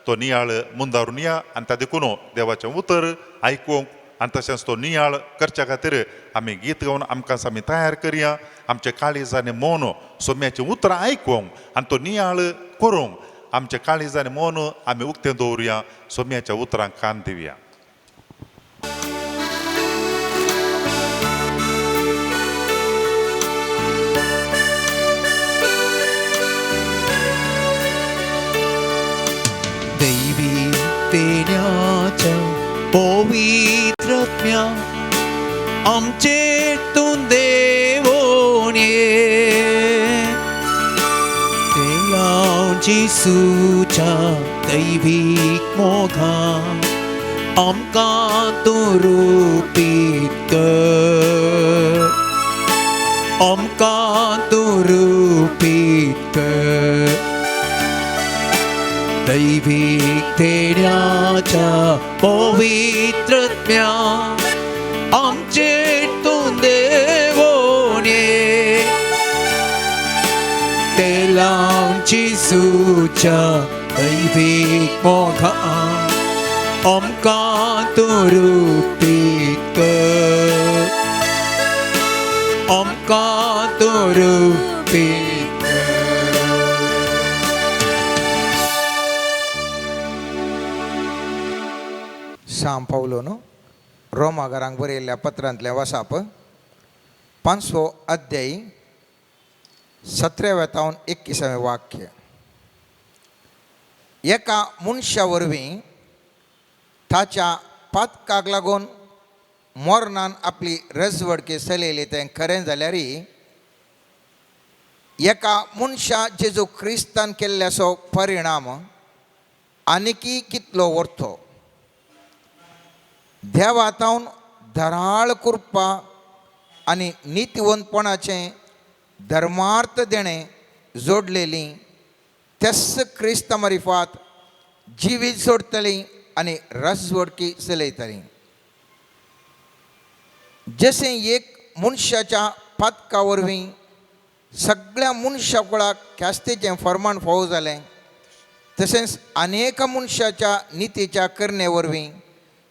तो नियाळ मुंदारून या आनी त्या देखून देवाचें उतर आयकूंक आनी तशेंच तो नियाळ करच्या खातीर आमी गीत गावन आमकां आमी तयार करया आमचे काळीज आनी मौन सोम्याचीं उतरां आयकूंक आनी तो नियाळ करूंक आमचे काळीज आनी मौन आमी उक्तें दवरुया सोम्याच्या उतरांक कान दिवया देण्याच्या पवित्रत्म्या आमचेतून देवोन ये तेला जिसूच्या दैवीक मोगा आमकां तूं रुपीत कर आमकां तूं रुपीत कर दैवीक देण्याच्या पवित्रत्म्या आमचेतून देवोन ये तेला जिसूच्या दैवीक मोगा आमकां तूं रुपीत कर आमकां तूं रुपीत सांब पावलोनो रोमाकारांक बरयल्ल्या पत्रांतलें वाचाप 5वो अध्याय 17व्या तावन 21वें वाक्य एका मनशा वरवीं ताच्या पातकाक लागून मोरनान आपली रजवडकी चलयली तें खरें जाल्यारय एका मनशा जेजू क्रिस्तान केल्ल्याचो परिणाम आनिकी कितलो व्हरतो देवातावन धराळ कृपा आनी नितीवंतपणाचें धर्मार्थ देणें जोडलेली तेस क्रिस्त मार्फत जिवीत सोडटली आनी रजवडकी चलयतली जशें एक मनशाच्या पातका वरवीं सगळ्या मनशा कुळाक ख्यास्तेचें फर्माण फावो जालें तशेंच अनेक मनशाच्या नितीच्या करणे वरवीं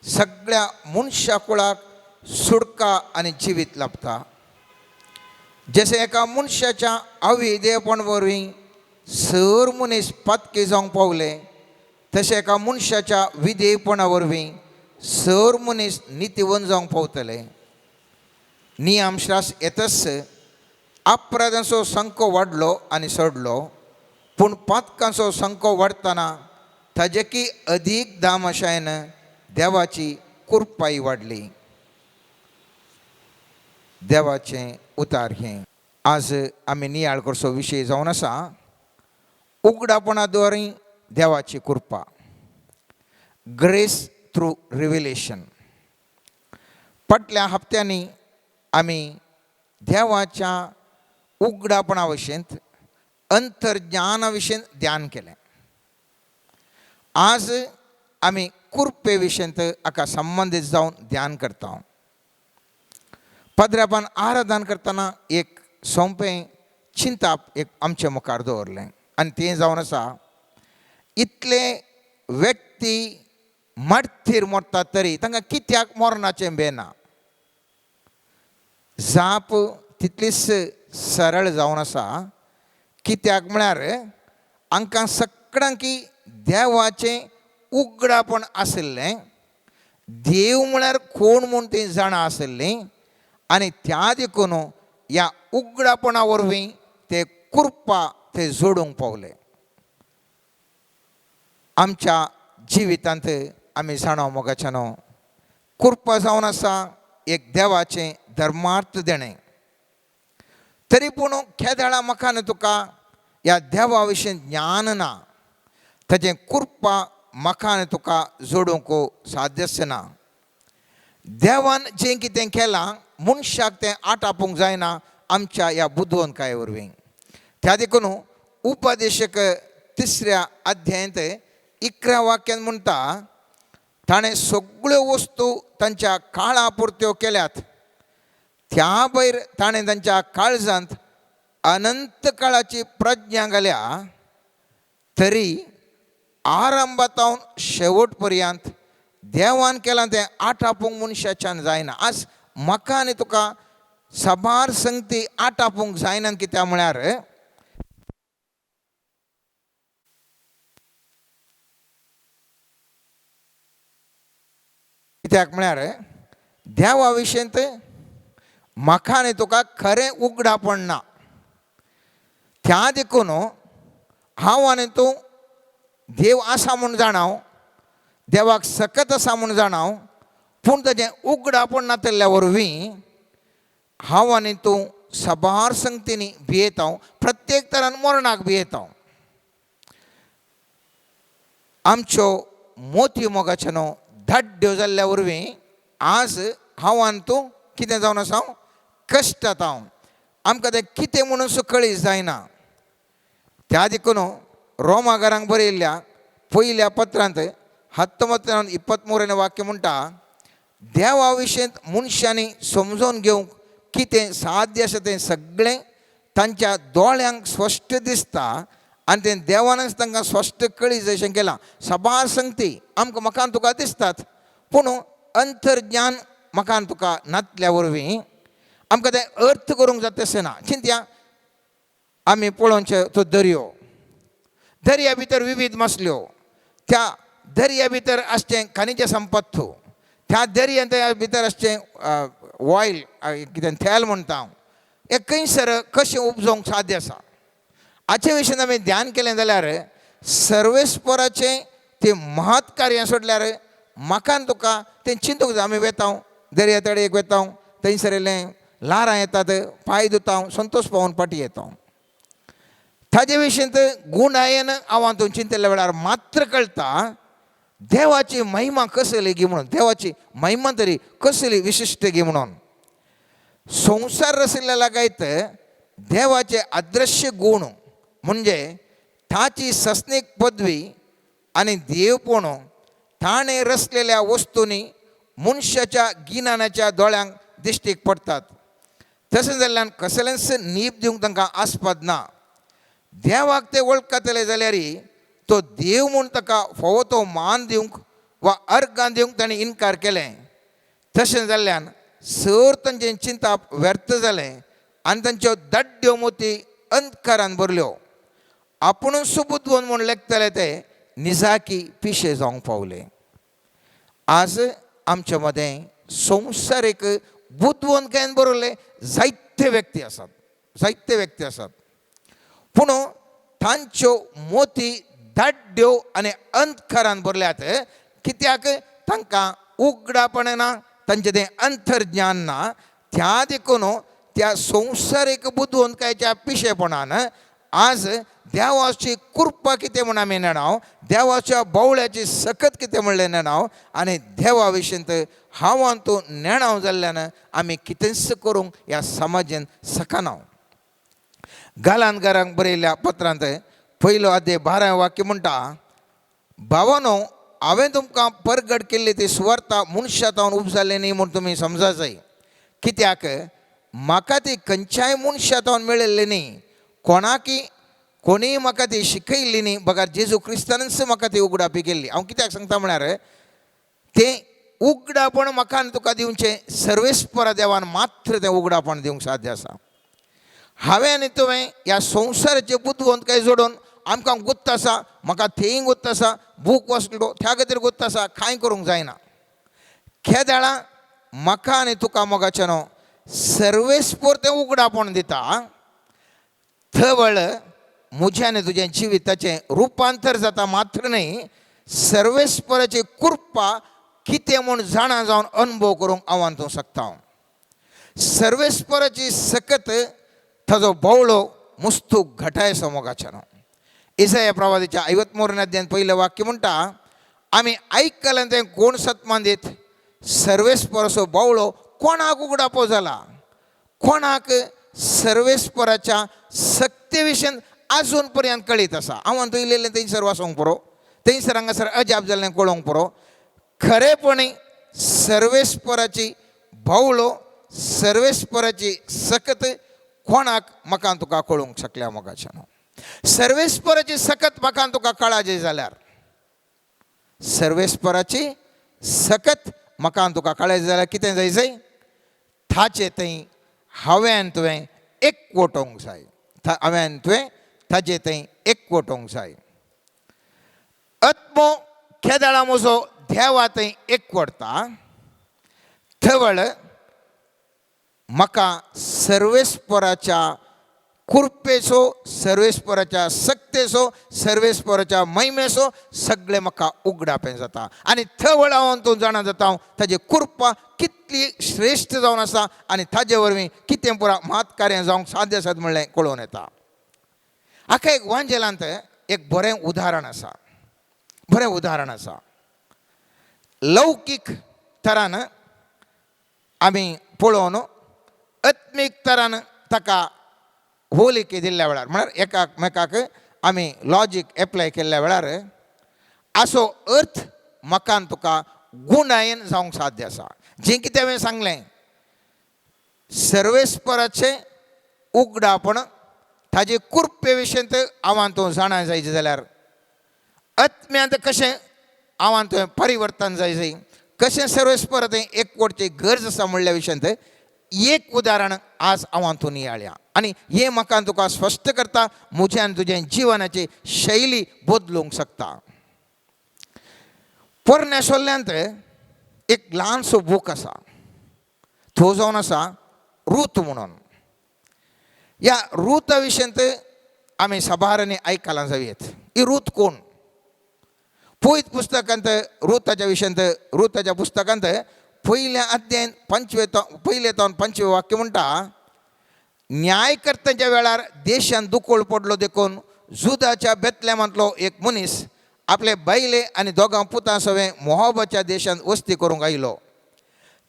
सगळ्या मनशा कुळाक सुडका आनी जिवीत लाभता जशें एका मनशाच्या अविधेयपण वरवीं सर मनीस पातकी जावंक पावले तशें एका मनशाच्या विधेयपणा वरवीं सर मनीस नितीवन जावंक पावतले नियमशास्त्र येतच अपराधांचो संको वाडलो आनी सडलो पूण पातकांचो संको वाडतना ताजेकी अदीक दामशायेन देवाची कृपाई वाडली देवाचें उतार हें आज आमी नियाळ करचो विशय जावन आसा उगडापणाद्वारे देवाची कृपा ग्रेस थ्रू रिव्हिलेशन फाटल्या हप्त्यांनी आमी देवाच्या उगडापणा विशयंत अंतर्ज्ञाना विशयंत ध्यान केलें आज आमी कृपे विशयंत हाका संबंदीत जावन ध्यान करता पदरापान आराधन करतना एक सोंपें चिंताप एक आमच्या मुखार दवरलें आनी तें जावन आसा इतले व्यक्ती मडथीर मरतात तरी तांकां कित्याक मरणाचें बेना जाप तितलीच सरळ जावन आसा कित्याक म्हळ्यार हांकां सगळ्यांक देवाचें उगडापण आशिल्लें देव म्हळ्यार कोण म्हूण तीं जाणा आशिल्लीं आनी त्या देखून ह्या उगडापणा वरवीं ते कृपा ते जोडूंक पावले आमच्या जिवितांत आमी जाणो मोगाच्यान कृपा जावन आसा एक देवाचें धर्मार्थ देणें तरी पूण केदाळा म्हाका तुका ह्या देवा विशीं ज्ञान ना ताचें कृपा म्हाका आनी तुका जोडूंक साध्यच ना. देवान जें कितें केलां मनशाक तें आटापूंक जायना आमच्या ह्या बुदवंतकाये वरवीं. त्या देखून उपदेशक 3 अध्यायांत 11 वाक्यान म्हणटा, ताणें सगळ्यो वस्तू तांच्या काळा पुरत्यो केल्यात, त्या भायर ताणें तांच्या काळजांत अनंत काळाची प्रज्ञा घाल्या, तरी आरंभातावन शेवट पर्यंत देवान केलां तें आटापूंक मनशाच्यान जायना. आज म्हाका आनी तुका साबार संगती आटापूंक जायना. कित्याक म्हळ्यार देवा विशयंत म्हाका आनी तुका खरें उगडापण ना. त्या देखून हांव आनी तूं देव आसा म्हूण जाणाव, देवाक सकत आसा म्हूण जाणाव, पूण ताचें उगडापण नातल्या वरवीं हांव आनी तूं साबार संगतींनी भियेतां, प्रत्येक तरान मरणाक भियेतां. आमच्यो मोती मोगाच्यो न्हू धाड्ड्यो जाल्ल्या वरवीं आज हांव आनी तूं कितें जावन आसा, कश्टांत हांव. आमकां तें कितें म्हणून कळीत जायना. त्या देखून रोमाकारांक बरयल्ल्या पयल्या पत्रांत 19:23 वाक्य म्हणटा, देवा विशयंत मनशांनी समजून घेवंक कितें साध्य आसा तें सगळें तांच्या दोळ्यांक स्पश्ट दिसता आनी तें देवानच तांकां स्पश्ट कळीत जशें केलां. साबार संगती आमकां म्हाका आनी तुका दिसतात, पूण अंतर्ज्ञान म्हाका आनी तुका नातल्या वरवीं आमकां तें अर्थ करूंक जाता तशें ना. चिंतया, आमी पळोवचे तो दर्या भितर विविध मसल्यो, त्या दर्या भितर आसचें खनिज संपत्त, त्या दर्या भितर आसचें ऑयल कितें तेल म्हणटा हांव, हें खंयसर कशें उपजोवंक साध्य आसा. हाचे विशयी आमी ध्यान केलें जाल्यार सर्वेस्पराचें तें महत् कार्य सोडल्यार म्हाका आनी तुका तें चिंतूंक जाय. आमी वेतां दर्या तडेक वेतां, थंयसर इल्लें ल्हारां येतात, पांय धुतां, संतोश पावून फाटीं येतां. ताजे विशयंत गुणायन हांव हातून चिंतल्या वेळार मात्र कळटा देवाची महिमा कसली गी म्हणून, देवाची महिमा तरी कसली विशिश्ट गी म्हणून. संसार रचलेल्या लागायत देवाचे अदृश्य गुण म्हणजे ताची सस्नीक पदवी आनी देवपण ताणें रचलेल्या वस्तूंनी मनशाच्या गिन्यानाच्या दोळ्यांक दिश्टीक पडटात. तशें जाल्ल्यान कसलेंच नीप दिवंक तांकां आस्पद ना. देवाक ते वळखतले जाल्यार तो देव म्हूण ताका फोव तो मान दिवंक वा अर्गां दिवंक ताणें इन्कार केलें. तशें जाल्ल्यान सर तांचें चिंताप व्यर्थ जालें आनी तांच्यो दाड्ड्यो मोती अंधकारान भरल्यो. आपुणूच सुबुद्वंत म्हूण लेखतले ते निजाकी पिशे जावंक पावले. आज आमच्या मदें संवसारीक बुद्वंतकायेन बरोवले जायते व्यक्ती आसात, पूण तांच्यो मोती धाड्ड्यो आनी अंधकारान भरल्यात. कित्याक तांकां उगडापण ना, तांचें तें अंतर्ज्ञान ना. त्या देखून त्या संवसारीक बुद्वंतकायेच्या पिशेपणान आज देवाची कृपा कितें म्हूण आमी नेणाव, देवाच्या बोवळ्याची सकत कितें म्हणलें नेणाव आनी देवा विशयंत हांव आनी तूं नेणाव जाल्ल्यान आमी कितेंच करूंक ह्या समाजान सकनाव. गालांतकारांक बरयल्ल्या पत्रांत 1:12 वाक्य म्हणटा, भावानो, हांवें तुमकां परगट केल्ली ती सुवार्ता मनशांतावन उपजाल्ली न्ही म्हूण तुमी समजा जाय. कित्याक म्हाका ती खंयच्याय मनशांतावन मेळिल्ली न्ही, कोणीय म्हाका ती शिकयल्ली न्ही, बगार जेजू क्रिस्तानच म्हाका ती उगडापी केल्ली. हांव कित्याक सांगता म्हळ्यार तें उगडापण म्हाका आनी तुका दिवचें सर्वेस्परा देवान मात्र तें उगडापण दिवंक साध्य आसा. हांवें आनी तुवें ह्या संवसाराचे बुद्वंतकाय जोडून आमकां गुत्त आसा, म्हाका थंय गुत्त आसा, बूक वाचलो त्या खातीर गुत्त आसा, कांय करूंक जायना. खेदाळा म्हाका आनी तुका मोगाचें न्हू सर्वेस्पर तें उगडापण दिता. थवळ म्हजें आनी तुजें जिविताचें रुपांतर जाता मात्र न्ही, सर्वेस्पराची कृपा कितें म्हूण जाणा जावन अनुभव करूंक हांव आनी तूं शकता. सर्वेस्पराची सकत ताजो बोवळो मुस्तूक घटाय मोगाचें न्हू. इसाया प्रवादीच्या 53 अध्यायान 1 वाक्य म्हणटा, आम्ही ऐकलं ते कोण सत्मान देत सर्वेस्परसो बावळो कोणाक उगडापो जाला कोणाक सर्वेस्पराच्या सक्तेविशयी अजूनपर्यंत कळीत असा हांव तो इल्लें थंयसर वाचोंक पुरो थंयसर हांगासर अजाप जाल्लें कळोवंक पुरो खरेपणी सर्वेस्पराची बावळो सर्वेस्पराची सकत कोणाक म्हाका तुका कळोवंक शकल्या मोगाच्यान सर्वेस्पराची सकत म्हाका तुका कळाजी जाल्यार सर्वेस्पराची सकत म्हाका तुका कळाजी जाल्यार कितें जाय थाचे थंय हांवें तुवें एकवटोवंक जाय हांवें तुवें ताचे थंय एकवटोवंक जाय आत्मो केदाळा म्हजो देवा थंय एकवटता थवळ म्हाका सर्वेस्पराच्या कृपेचो सर्वेस्पराच्या सक्तेचो सर्वेस्पराच्या महिमेचो सगळें म्हाका उगडापें जाता आनी थवळ हांव तूं जाणा जाता ताजी कृपा कितली श्रेश्ठ जावन आसा आनी ताजे वरवीं कितें पुरा मात कार्य जावंक साध्य आसात म्हणलें कळोवन येता हाका एक वांजेलांत एक बरें उदाहरण आसा लौकीक तरान आमी पळोवन आत्मीक तरान ताका होलिके दिल्ल्या वेळार म्हळ्यार एकामेकाक आमी लॉजीक एप्लाय केल्ल्या वेळार असो अर्थ म्हाका तुका गुणायन जावंक साध्य आसा जें कितें हांवें सांगलें सर्वेस्पराचें उगडापण ताजे कृपे विशयींत हांव तूं जाणा जाय जाल्यार आत्म्यांत कशें हांव तुवें परिवर्तन जाय कशें सर्वेस्पर थंय एकवटची गरज आसा म्हणल्या विशयींत एक उदाहरण आज हांव तूं नियाळ्या आनी हें म्हाका तुका स्पश्ट करता म्हज्या आनी तुजें जिवनाची शैली बदलूंक शकता पोरन्यासोल्ल्यांत एक ल्हानसो बूक आसा तो जावन आसा रूथ म्हणून ह्या रूथा विशयींत आमी साबारांनी आयकलां जायत ही रूथ कोण पयत पुस्तकांत रूथाच्या विशयींत रूथाच्या पुस्तकांत पयल्या अध्यायान पयले तावन 5वें वाक्य म्हणटा न्यायकर्त्याच्या वेळार देशांत दुकोळ पडलो देखून जुदाच्या बेतलेमांतलो एक मनीस आपले बायले आनी दोगां पुतां सवें मोहाबाच्या देशांत वस्ती करूंक आयलो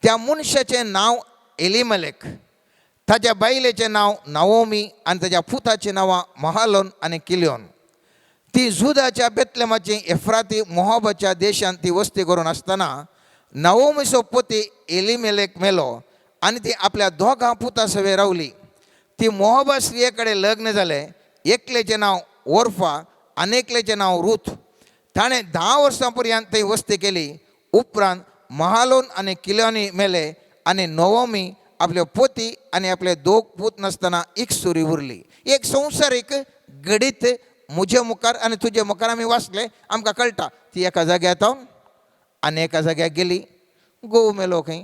त्या मनशाचें नांव एलिमेलेक ताच्या बायलेचें नांव नाओमी आनी ताच्या पुताचीं नांवां महालोन आनी किल्योन ती जुदाच्या बेतलेमाची एफ्राती मोहाबाच्या देशांत ती वस्ती करून आसतना नाओमीचो पती एलिमेलेक मेलो आनी ती आपल्या दोगां पुतां सवें रावली ती मोहाबा स्त्रिये कडेन लग्न जालें एकलेचें नांव ओर्फा आनी एकलेचें नांव रूथ ताणें 10 वर्सां पर्यंत थंय वस्ती केली उपरांत महालोन आनी किल्योनी मेले आनी नवोमी आपले पती आनी आपले दोग पूत नासतना एकसुरी उरली एक संवसारीक गडीत म्हजे मुखार आनी तुजे मुखार आमी वाचले आमकां कळटा ती एका जाग्यार येता आनी एका जाग्यार गेली घोव मेलो खंय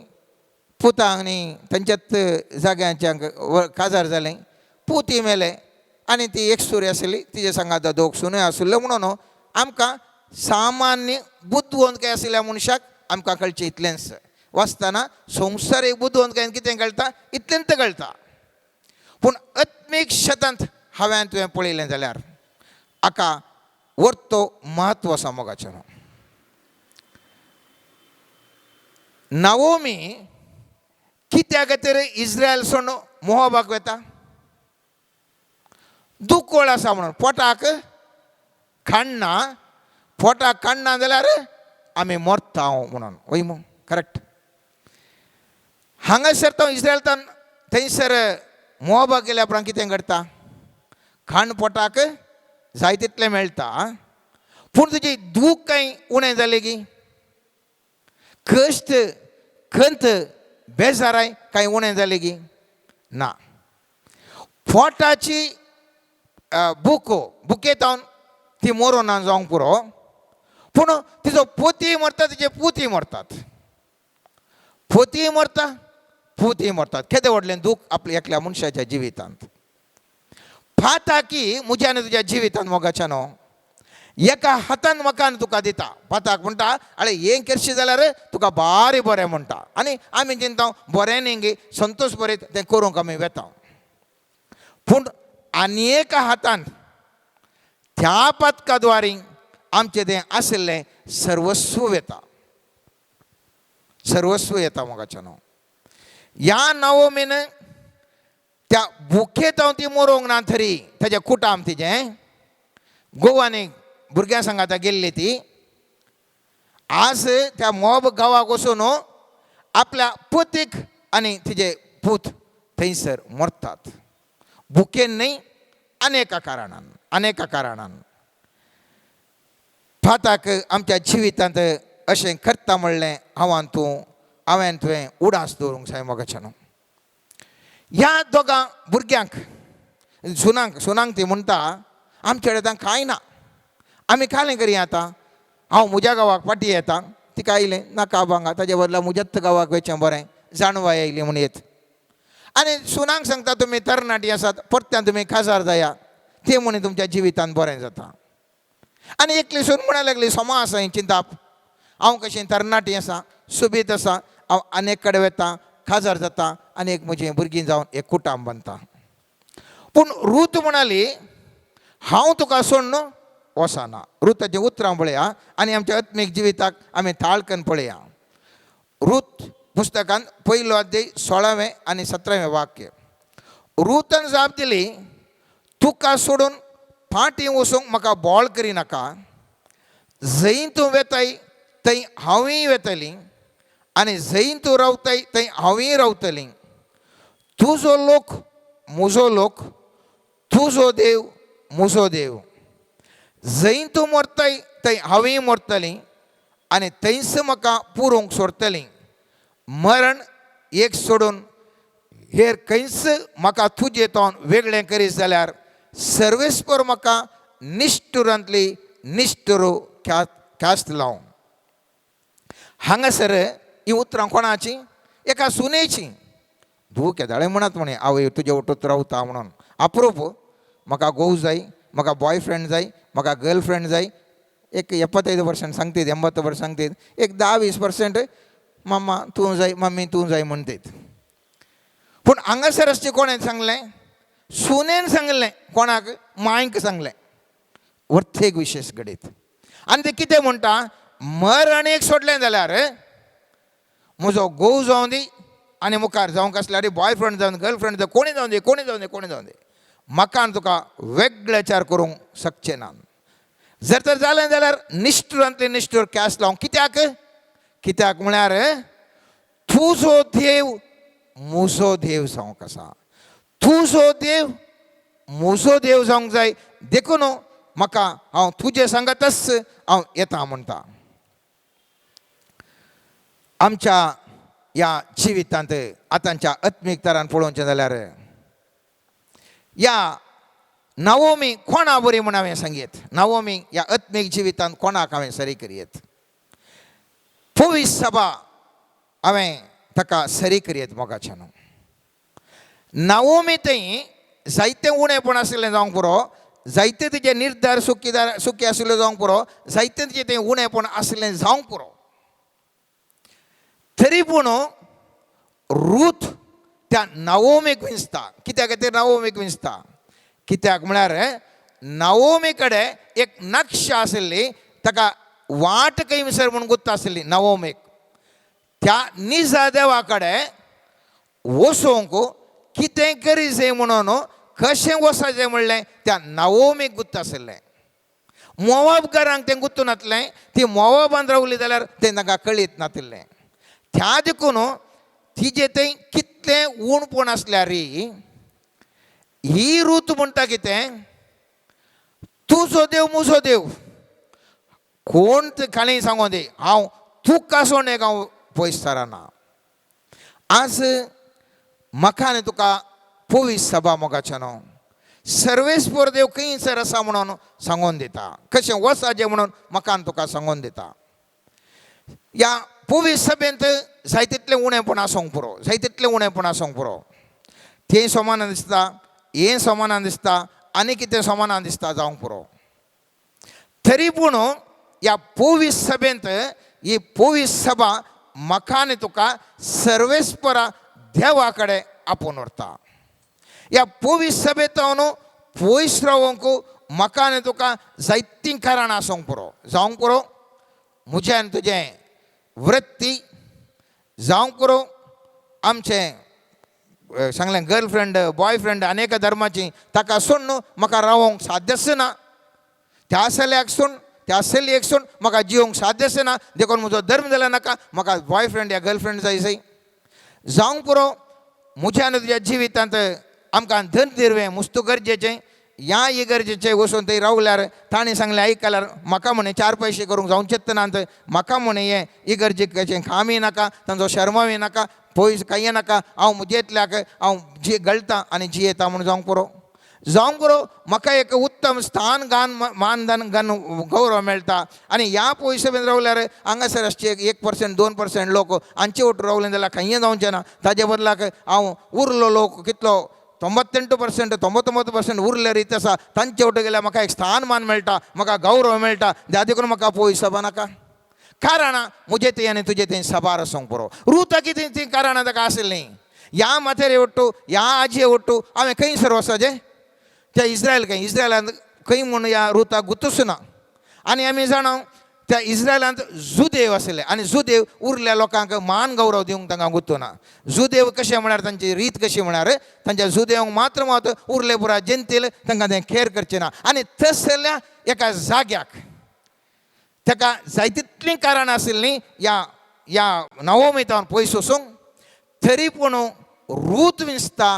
पुतांक न्ही तांच्याच जाग्यांच्याक काजार जालें पुती मेले आनी ती एकसुरी आसली तिजे सांगात दोग सुनय आशिल्ल्यो म्हणून आमकां सामान्य बुद्धवंत आशिल्ल्या मनशाक आमकां कळचें इतलेंच वाचतना संवसारीक बुद्धवंत कितें कळटा इतलेंत कळटा पूण आत्मीक शेतांत हांवें तुवें पळयलें जाल्यार हाका वर्तो म्हत्व आसा मोगाचें नाओमी कित्या खातीर इस्रायल सोडून मोहाबाक वता दुकोळ आसा म्हणून पोटाक खाणना जाल्यार आमी मरता म्हणून वय मू करेक्ट हांगासर तो इस्रायलांत थंयसर मोहाबाक गेल्या उपरांत कितें घडटा खाण पोटाक जाय तितलें मेळटा पूण तुजी दूख कांय उणें जालें गी कश्ट खंत बेजाराय कांय उणें जालें गी ना पोटाची बुकेतावन ती मरून ना जावंक पुरो पूण तिजो पोती मरता तिचे पुती मरतात पोती मरतात केदें व्हडलें दूख आपल्या एकल्या मनशाच्या जिवितांत फाता की म्हज्या आनी तुज्या जिवितांत मोगाच्या न्हू एका हातान म्हाका तुका दिता पाताक म्हणटा आळे हें करशी जाल्यार तुका बारी बरें म्हणटा आनी आमी चिंता बरें न्ही गे संतोश बरें तें करूंक आमी वेता पूण आनी एका हातान त्या पातका द्वारी आमचें तें आशिल्लें सर्वस्व येता, सर्वस्व येता मोगाच्यान. ह्या नवमीनं त्या भुकेत हांव ती मरोंक ना तरी ताजें कुटाम तिजें गोवानी भुरग्यां सांग आतां गेल्ली ती आज त्या मोब गांवाक वचून आपल्या पतीक आनी तिजे पूत थंयसर मरतात. भुकेन न्ही, अनेका कारणान. फाताक आमच्या जिवितांत अशें करता म्हणलें हांवें तुवें उडास दवरूंक जाय मोगाच्यान. ह्या दोगां भुरग्यांक सुनांक ती म्हणटा आमचे कडेन आतां कांय ना, आमी कालें करी आतां. हांव म्हज्या गांवाक फाटीं येता. तिका आयलें नाका भांगा, ताजे बदला म्हज्याच गांवाक वयचें बरें, जानवाय आयली म्हूण येत. आनी सुनांक सांगता तुमी तरणाटी आसात, परत्यान तुमी खाजार जाया, ते म्हणे तुमच्या जिवितांत बरें जाता. आनी एकली सून म्हणूंक लागली सोमा आसा ही चिंताप, हांव कशें तरणाटी आसा, सुबीत आसा, हांव आनेक कडेन वता, खाजार जाता आनी एक म्हजें भुरगीं जावन एक कुटाम बांदता. पूण रूत म्हणाली हांव तुका सोडून वचना. रुताचें उतरां पळया आनी आमच्या आत्मीक जिविताक आमी ताळकन पळया. रूत पुस्तकांत 1 अध्याय 16वें आनी 17वें वाक्य. रुतान जाप दिली तुका सोडून फाटीं वचूंक म्हाका बोळ करिनाका. जंय तूं वेताय थंय हांवूय वेतलीं आनी जंय तूं रावताय थंय हांवूय रावतलीं. तुजो लोक म्हजो लोक, तुजो देव म्हजो देव. जंय तूं मरताय थंय हांवूय मरतलीं आनी थंयच म्हाका पुरोवंक सोडटलीं. मरण एक सोडून हेर खंयच म्हाका तुजे तोंड वेगळें करीत जाल्यार सर्वेस्पर म्हाका निश्ठुरांतली निश्ठुरू ख्यास्त लावं. हांगासर ही उतरां कोणाची? एका सुनेची. धूव केदाळे म्हणत म्हणे आवय तुजे ओटूत रावता म्हणून. अप्रूप म्हाका घोव जाय, म्हाका बॉयफ्रेंड जाय, म्हाका गर्लफ्रेंड जाय. एक 75% सांगतात, 80% सांगतात. एक 10-20% मम्मा तूं जाय, मम्मी तूं जाय म्हणटात. पूण हांगासर अशें कोणें सांगलें? सुनेन सांगलें. कोणाक? मांयक सांगलें. वर्थेक विशेश घडीत. आनी ते कितें म्हणटा? मरण एक सोडलें जाल्यार म्हजो घोव जावं दी आनी मुखार जावंक आसल्यार बॉयफ्रेंड जावन गर्लफ्रेंड जावं कोणी जावं दी म्हाका तुका वेगळेचार करूंक शकचें ना. जर तर जालें जाल्यार निश्ठुरांतली निश्ठूर ख्यास्त लावंक. कित्याक म्हळ्यार तुजो देव म्हजो देव जावंक आसा. तुजो देव म्हजो देव जावंक जाय. देखून म्हाका हांव तुजे सांगातच हांव येता म्हणटा. आमच्या ह्या जिवितांत आतांच्या आत्मीक तरान पळोवचें जाल्यार ह्या नवमी कोणा बरी म्हूण हांवें सांगयत. नवमी ह्या आत्मीक जिवितांत कोणाक हांवें सरी करीत. पवीस सभा हांवें ताका सरी करीत मोगाच्यान. नवमी थंय जायतें उणेंपण आशिल्लें जावंक पुरो, जायते तिचे निर्धार सुखी आशिल्लो जावंक पुरो, जायतें तिचें तें उणेंपण आशिल्लें जावंक पुरो. तरी पूण रूथ त्या नवोमीक विंचता. कित्या खातीर नवोमीक विंचता? कित्याक म्हळ्यार नवोमी कडेन एक नक्षा आशिल्ली, ताका वाट कैसर म्हूण गुत्त आशिल्ली नवोमीक. त्या निजा देवा कडेन वचोंक कितें करी जाय म्हणून कशें वचचें म्हणलें त्या नवोमीक गुत्त आशिल्लें. मोवाबकारांक तें गुत्तू नासलें. ती मोवाबांत रावली जाल्यार तें तांकां कळीत नाशिल्लें. त्या देखून तिजें थंय कितलें उणपण आसल्यार ही रूथ म्हणटा कितें? तुजो देव म्हजो देव. कोण खाली सांगो दी, हांव तुका सोडून हांव पयस सरना. आज म्हाका आनी तुका पवीस सभा मोगाच्यान सर्वेस्पर देव खंयसर आसा म्हणून सांगून दिता. कशें वचाचें म्हणून म्हाका आनी तुका सांगून दिता. ह्या पवीस सभेंत जाय तितलें उणेंपण आसूंक पुरो, जाय तितलें उणेंपण आसूंक पुरो. तें समानान दिसता, हें समानान दिसता, आनी कितें समानान दिसता जावंक पुरो. तरी पूण ह्या पवीस सभेंत ही पवीस सभा म्हाका आनी तुका सर्वेस्परा देवा कडेन आपोवन व्हरता. ह्या पवीस सभेंत पयस रावंक म्हाका आनी तुका जायतीं कारणां आसूंक पुरो, जावंक पुरो. म्हजें आनी तुजें वृत्ती जावं करूं आमचें सांगलें गर्लफ्रेंड बॉयफ्रेंड अनेक धर्माची ताका सून न्हू म्हाका रावोंक साध्यच ना, त्या चल्याक सून त्या चलयेक सून म्हाका जिवंक साध्यच ना, देखून म्हजो धर्म जाल्यार नाका, म्हाका बॉयफ्रेंड या गर्लफ्रेंड जाय जाय. जावं पुरो म्हज्या आनी तुज्या जिवितांत आमकां धन दिरवें मस्तू गरजेचें. ह्या इगर्जेचें वचून थंय रावल्यार ताणें सांगलें आयकल्यार म्हाका म्हणे 4 पयशे करूंक जावचेच नात, म्हाका म्हणे हें इगर्जेचें कामय नाका, तांचो शर्मावय नाका, पयस कांय नाका, हांव म्हजेतल्याक हांव जी गळटां आनी जियेता म्हूण जावंक पुरो. जावंक पुरो म्हाका एक उत्तम स्थान गान मानधन गान गौरव मेळटा आनी ह्या पयशे बीन रावल्यार हांगासर अशें 1% 2% लोक हांचे वटून रावले जाल्यार खंय जावचें ना. ताजे बदलाक हांव उरलो लोक कितलो 98% 99% उरले रीत आसा तांचे वटून गेल्यार म्हाका एक स्थान मान मेळटा, म्हाका गौरव मेळटा, त्या देखून म्हाका पयसो नाका. कारणां म्हजे थंय आनी तुजे थंय साबार आसूंक पुरो. रुता कितें ती कारणां ताका आसलीं. ह्या माथेरे वट्टू ह्या आजये वट्टू हांवें खंय सर वचचें त्या इस्रायलांत खंय म्हूण ह्या रुताक गुतूच ना. आनी आमी जाणां त्या इस्रायलांत जुदेव आसले आनी जुदेव उरल्या लोकांक मान गौरव दिवंक तांकां गुंतूना. जुदेव कशें म्हळ्यार तांची रीत कशी म्हळ्यार तांच्या जुदेवांक मात्र मात उरले पुरा जनतेल तांकां तें खेर करचें ना. आनी तसल्या एका जाग्याक ताका जाय तितलीं कारणां आशिल्लीं ह्या नवोमीतान पयस वचूंक, तरी पूण रूत विंचता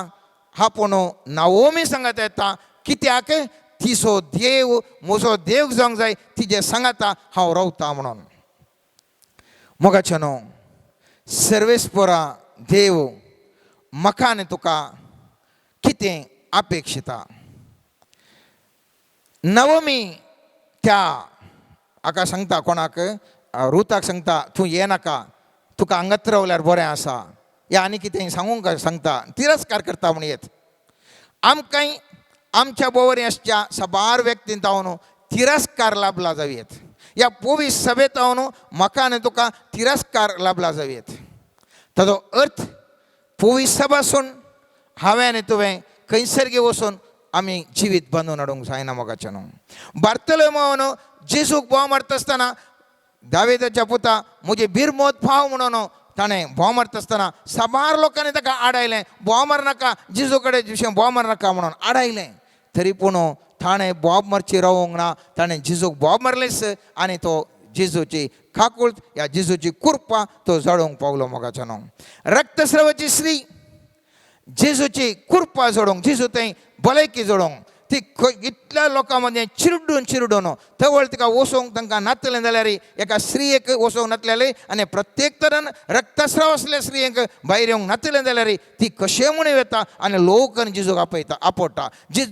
हा पूण नवोमी सांगता येता कित्याक तिचो देव म्हजो देव जावंक जाय, तिजे सांगता हांव रावता म्हणून. मोगाचेनो सर्वेस्परा देव म्हाका आनी तुका कितें अपेक्षिता. नवमी त्या हाका सांगता कोणाक रुताक सांगता तूं येनाका, तुका हांगाच रावल्यार बरें आसा, या आनी कितें सांगूंक सांगता, तिरस्कार करता म्हण येत. आमकांय आमच्या बोवऱ्याच्या साबार व्यक्तींत हांव तिरस्कार लाभला जावयेत. ह्या पोवीस सभेत हांव म्हाका आनी तुका तिरस्कार लाभला जावयेत. ताचो अर्थ पोवीस सभासून हांवें आनी तुवें खंयसर वचून आमी जिवीत बांदून हाडूंक जायना. मोगाचें न्हू बार्तलोमेवन जेजूक बोव मारता आसतना दाविदाच्या पुता म्हजे बिरमोद फाव म्हणून ताणें बोव मारता आसतना साबार लोकांनी ताका आडायलें, बोव मारनाका, जेजू कडेन विशय बोव मारनाका म्हणून आडायलें. तरी पूण ताणें बोब मारची रावूंक ना, ताणें जेजूक बोब मारलेंच आनी तो जेजूची खाकूळट ह्या जेजूची कुर्पा तो जळोवंक पावलो. मोगाचो न्हू रक्तस्रवाची स्त्री जेजूची कुर्पा जोडोवंक, जेजू थंय भलायकी जोडोवंक ती इतल्या लोकां मदें चिरडून थवळ तिका वचोवंक तांकां नातलें जाल्यार एका स्त्रियेक वचोवंक नातलेली आनी प्रत्येक तरान रक्तस्राव आसल्या स्त्रियेक भायर येवंक नातलें जाल्यार ती कशें म्हणून येता आनी लोकांनी जेजूक आपयता.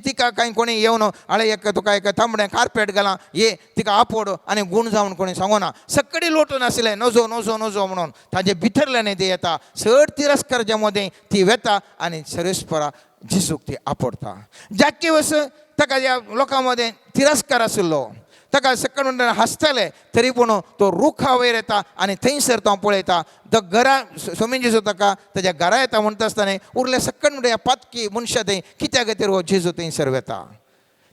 तिका कांय कोणी येवन आळे तुका एक तांबडें कार्पेट घालां ये तिका आपोड आनी गूण जावन कोणी सांगोना. सकडी लोटून आसलें नजो नजो नजो म्हणून ताजे भितरल्यान ती येता. चड तिरस्काराच्या मदें ती वेता आनी सर्वेस्परा जेजूक ती आपडता. जाके वस ताका ह्या लोकां मदें तिरस्कार आशिल्लो, ताका सकड म्हणटा हांसताले, तरी पूण तो रुखा वयर येता आनी थंयसर तो पळयता तो घरा सोमीन जेजू ताका ताज्या घरा येता म्हणटा आसतना उरले सकड म्हणटा ह्या पातकी मनशां थंय कित्या खातीर हो जेजू थंयसर वेता.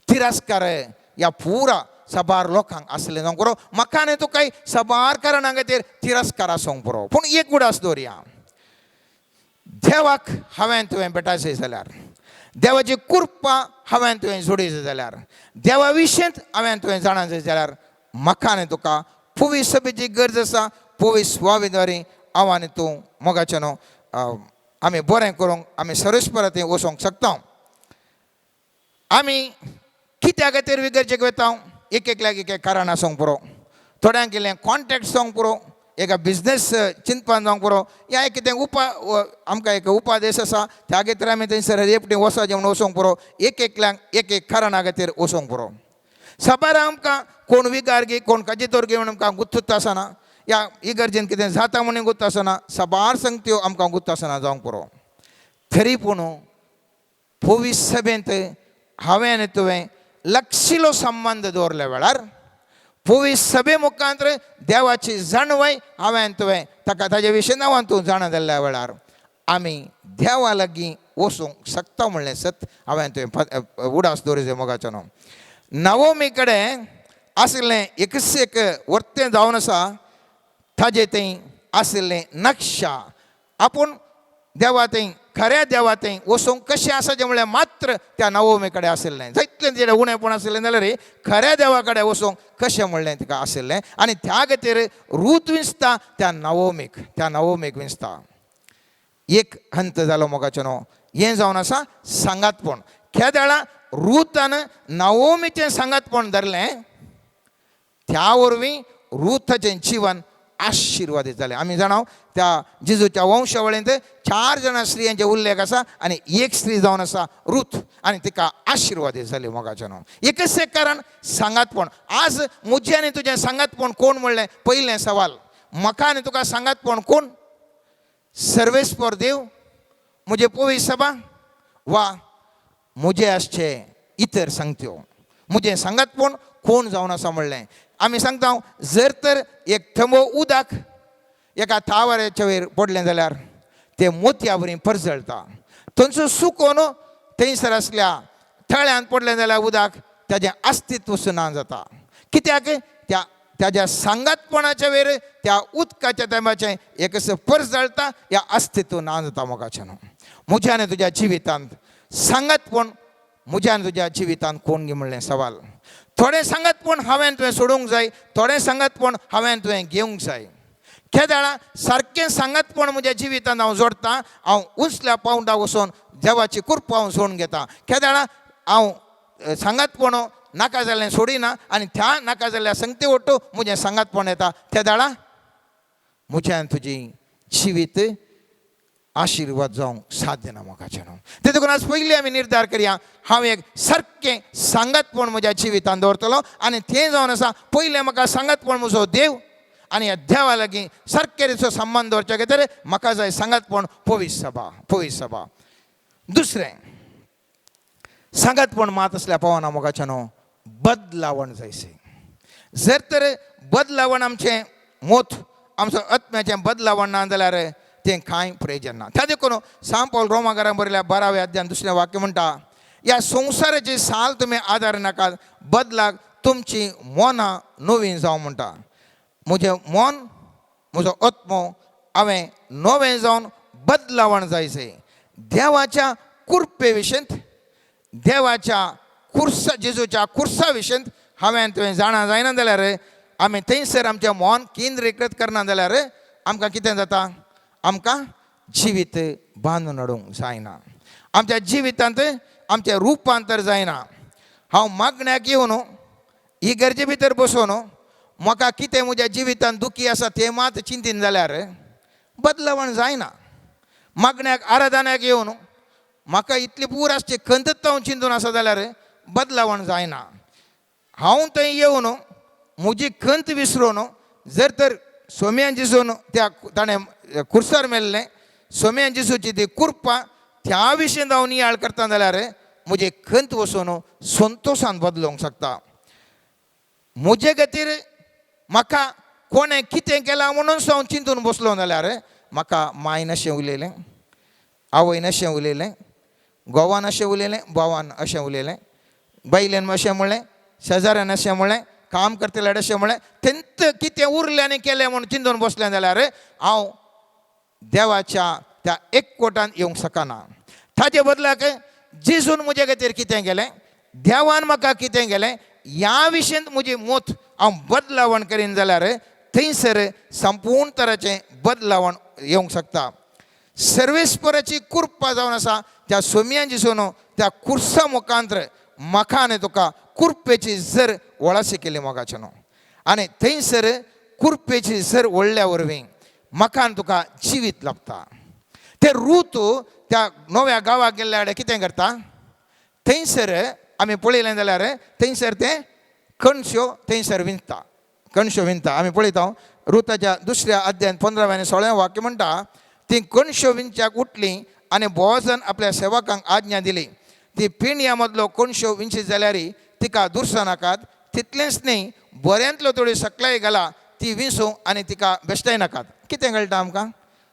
तिरस्कार ह्या पुरा साबार लोकांक आसलें जावंक पुरो. म्हाका आनी तुका साबार कारणां खातीर तिरस्कार आसूंक पुरो. पूण एक उडास दवरया, देवाक हांवें तुवें भेटायचें जाल्यार, देवाची कुर्पा हांवें तुवें जोडयचें जाल्यार, देवा विशींच हांवें तुवें जाणांचें जाल्यार म्हाका आनी तुका पोवीस सभेची गरज आसा. पोवीस सुवाळेद्वारे हांव आनी तूं मोगाचें न्हू आमी बरें करूंक आमी सर्वेस्परा थंय वचोंक शकता. आमी कित्या खातीर विगर्जेक वेता एक कारण आसूंक पुरो. थोड्यांक केलें कॉन्टेक्ट जावंक पुरो, एका बिजनेस चिंतपान जावंक पुरो, या कितें आमकां एक उपादेश आसा त्या खातीर आमी थंयसर रेपटी वचचें म्हणून वचोंक पुरो. एकल्यांक एक कारणां खातीर वचोंक पुरो. साबार आमकां कोण विगार घे कोण काजेतोर घे म्हणून आमकां गुत्त आसना, या इगर्जेन कितें जाता म्हणून गुत्त आसना, साबार संगत्यो आमकां गुत्त आसना जावंक पुरो. तरी पूण पोवीस सभेंत हांवें आनी तुवें लक्षिलो संबंद दवरल्या वेळार पोवीस सभे मुखांतर देवाची जाणवाय हांवें तुवें ताका ताजे विशीं नांवान तूं जाणा जाल्ल्या वेळार आमी देवा लागीं वचूंक शकता म्हणलें सत हांवें तुवें उडास दवरचें. मोगाचो न्हू नवोमी कडेन आशिल्लें एकच एक वर्तें जावन आसा ताजे थंय आशिल्लें नक्षा आपूण देवा थंय खऱ्या देवा थंय वचूंक कशें आसाचें म्हळ्यार मात्र त्या नवोमे कडेन आशिल्लें जायतलें तेजें उणेंपण आशिल्लें जाल्यार खऱ्या देवा कडेन वचूंक कशें म्हणलें तिका आशिल्लें आनी त्या खातीर रूत विंचता त्या नवोमेक विंचता एक हंत जालो मोगाचें न्हू हें जावन आसा सांगातपण केदेळा रुतान नवोमीचें सांगातपण धरलें त्या वरवीं रुथाचें जिवन आशिर्वादीत जालें आमी जाणाव त्या जेजूच्या वंशावळींत 4 जाणां स्त्रियांचे उल्लेख आसा आनी एक स्त्री जावन आसा रुथ आनी तिका आशिर्वादीत जाली मोगाचें न्हू एकच एक कारण सांगातपण आज म्हजें आनी तुजें सांगातपण कोण म्हणलें पयलें सवाल म्हाका आनी तुका सांगातपण कोण सर्वेस फॉर देव म्हजे पवित्र सभा वा म्हजे आसचे इतर सांगत्यो म्हजें सांगातपण कोण जावन आसा म्हणलें आमी सांगता जर तर एक थंबो उदक एका थावाऱ्याच्या वयर पडलें जाल्यार तें मोतया बरी परजळटा थंयचो सुकोन थंयसर आसल्या थळ्यांत पडलें जाल्यार उदक ताजें अस्तित्व सुना जाता कित्याक त्याच्या सांगातपणाच्या वेळ त्या उदकाच्या तेंबाचें एकच परजळटा ह्या अस्तित्व ना जाता मोगाचें न्हू म्हज्या आनी तुज्या जिवितांत सांगातपण म्हज्या आनी तुज्या जिवितांत कोण गे म्हणलें सवाल थोडें सांगातपण हांवें तुवें सोडूंक जाय थोडें सांगातपण हांवें तुवें घेवंक जाय केदेळा सारकें सांगातपण म्हज्या जिवितांत हांव जोडटां हांव उंचल्या पावंडाक वचून देवाची कृपा हांव सोडून घेता केदेळा हांव सांगातपण नाका जाल्लें सोडिना आनी त्या नाका जाल्ल्या संगती वट्टू म्हजें सांगातपण येता केदेळा म्हजें आनी तुजी जिवीत आशिर्वाद जावंक साध्य ना मोगाचें न्हू तें देखून आज पयलीं आमी निर्धार करया हांव एक सारकें सांगातपण म्हज्या जिवितांत दवरतलो आनी तें जावन आसा पयलें म्हाका सांगातपण म्हजो देव आनी ह्या देवा लागीं सारके रितीचो संबंद दवरचे खातीर म्हाका जाय सांगातपण पवित्र सभा दुसरें सांगातपण मात असल्या पावना मोगाचें न्हू बदलावण जायसी जर तर बदलावण आमचें मोत आमचो आत्म्याचें बदलावण ना जाल्यार तें कांय प्रयोजन ना त्या देखून सांत पौल रोमाकारांक बरयल्या 12व्या अध्यायान दुसरें वाक्य म्हणटा ह्या संवसाराची साल तुमी आदार नाकात बदलाक तुमची मोनां नवीं जावं म्हणटा म्हजें मन म्हजो आत्मो हांवें नवें जावन बदलावण जायचें देवाच्या कुरपे विशयंत देवाच्या कुर्सा जेजूच्या कुर्सा विशयंत हांवें तुवें जाणा जायना जाल्यार आमी थंयसर आमचें मन केंद्रीकृत करना जाल्यार आमकां कितें जाता आमकां जिवीत बांदून हाडूंक जायना आमच्या जिवितांत आमचें रुपांतर जायना हांव मागण्याक येवन इगर्जे भितर बसून म्हाका कितें म्हज्या जिवितांत दुखी आसा तें मात चिंतीन जाल्यार बदलावण जायना मागण्याक आराधनाक येवन म्हाका इतली पूर आसची खंतत हांव चिंतून आसा जाल्यार बदलावण जायना हांव थंय येवन म्हजी खंत विसरून जर तर सोम्यान जिसून त्या ताणें कुर्सार मेल्लें सोम्यान जिसूची ती कृपा त्या विशयंत हांव नियाळ करता जाल्यार म्हजे खंत वचून संतोशान बदलूंक शकता म्हजे खातीर म्हाका कोणें कितें केलां म्हणून हांव चिंतून बसलो जाल्यार म्हाका मायन अशें उलयलें आवयन अशें उलयलें घोवान अशें उलयलें भावान अशें उलयलें बायलेन अशें म्हणलें शेजाऱ्यान अशें म्हणलें काम करतले अशें म्हणलें तेंत कितें उरलें आनी केलें म्हणून चिंतून बसलें जाल्यार हांव देवाच्या त्या एकवटान येवंक शकना ताचे बदलाक जेजून म्हजे खातीर कितें केलें देवान म्हाका कितें केलें ह्या विशयंत म्हजी मोत हांव बदलावण करीन जाल्यार थंयसर संपूर्ण तराचें बदलावण येवंक शकता सर्वेस्पराची कृपा जावन आसा त्या सोम्यान जिसून त्या कुर्सा मुखांतर म्हाका आनी तुका कुरपेची जर वळाशी केली मोगाचें न्हू आनी थंयसर कुरपेची जर वळल्या वरवीं म्हाका आनी तुका जिवीत लाभता ते रूत त्या नव्या गांवाक गेल्ल्या कडेन कितें करता थंयसर आमी पळयलें जाल्यार थंयसर तें कणश्यो थंयसर विंचता आमी पळयता रुताच्या दुसऱ्या अध्यायान 15व्या आनी 16व्या वाक्य म्हणटा ती कणश्यो विंच्याक उठली आनी बोआजान आपल्या सेवकांक आज्ञा दिली ती पिण्या मदलो कणश्यो विंचीत जाल्यार तिका दुरसां नाकात तितलेंच न्ही बऱ्यांतलो थोडी सकलाय घाला ती विंचूं आनी तिका बेश्टाय नाकात कितें कळटा आमकां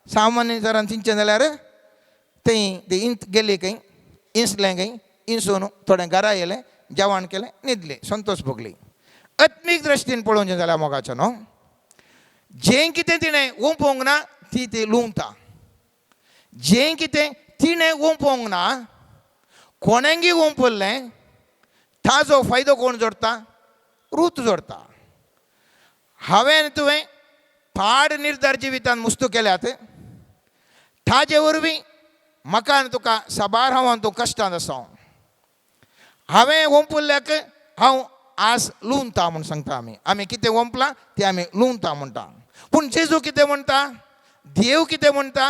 सामान्य तरान चिंतचें जाल्यार थंय ती इंत गेली खंय इंसलें खंय इंसून थोडें घरा येलें जेवण केलें न्हिदली संतोश भोगली आत्मीक दृश्टीन पळोवचें जाल्यार मोगाचें न्हू जें कितें तिणें ओंपोवंक ना ती लुंवता जें कितें तिणें ओंपोवंक ना कोणेंगी ओंपल्लें ताजो फायदो कोण जोडटा रूत जोडटा हांवें तुवें पाड निर्धार जिवितांत मुस्तू केल्यात ताजे वरवीं म्हाका आनी तुका साबार तूं कश्टांत आसा हांवें ओंपल्ल्याक हांव आज लुंवता म्हूण सांगता आमी कितें ओंपलां तें आमी लुंवता म्हणटा पूण जेजू कितें म्हणटा देव कितें म्हणटा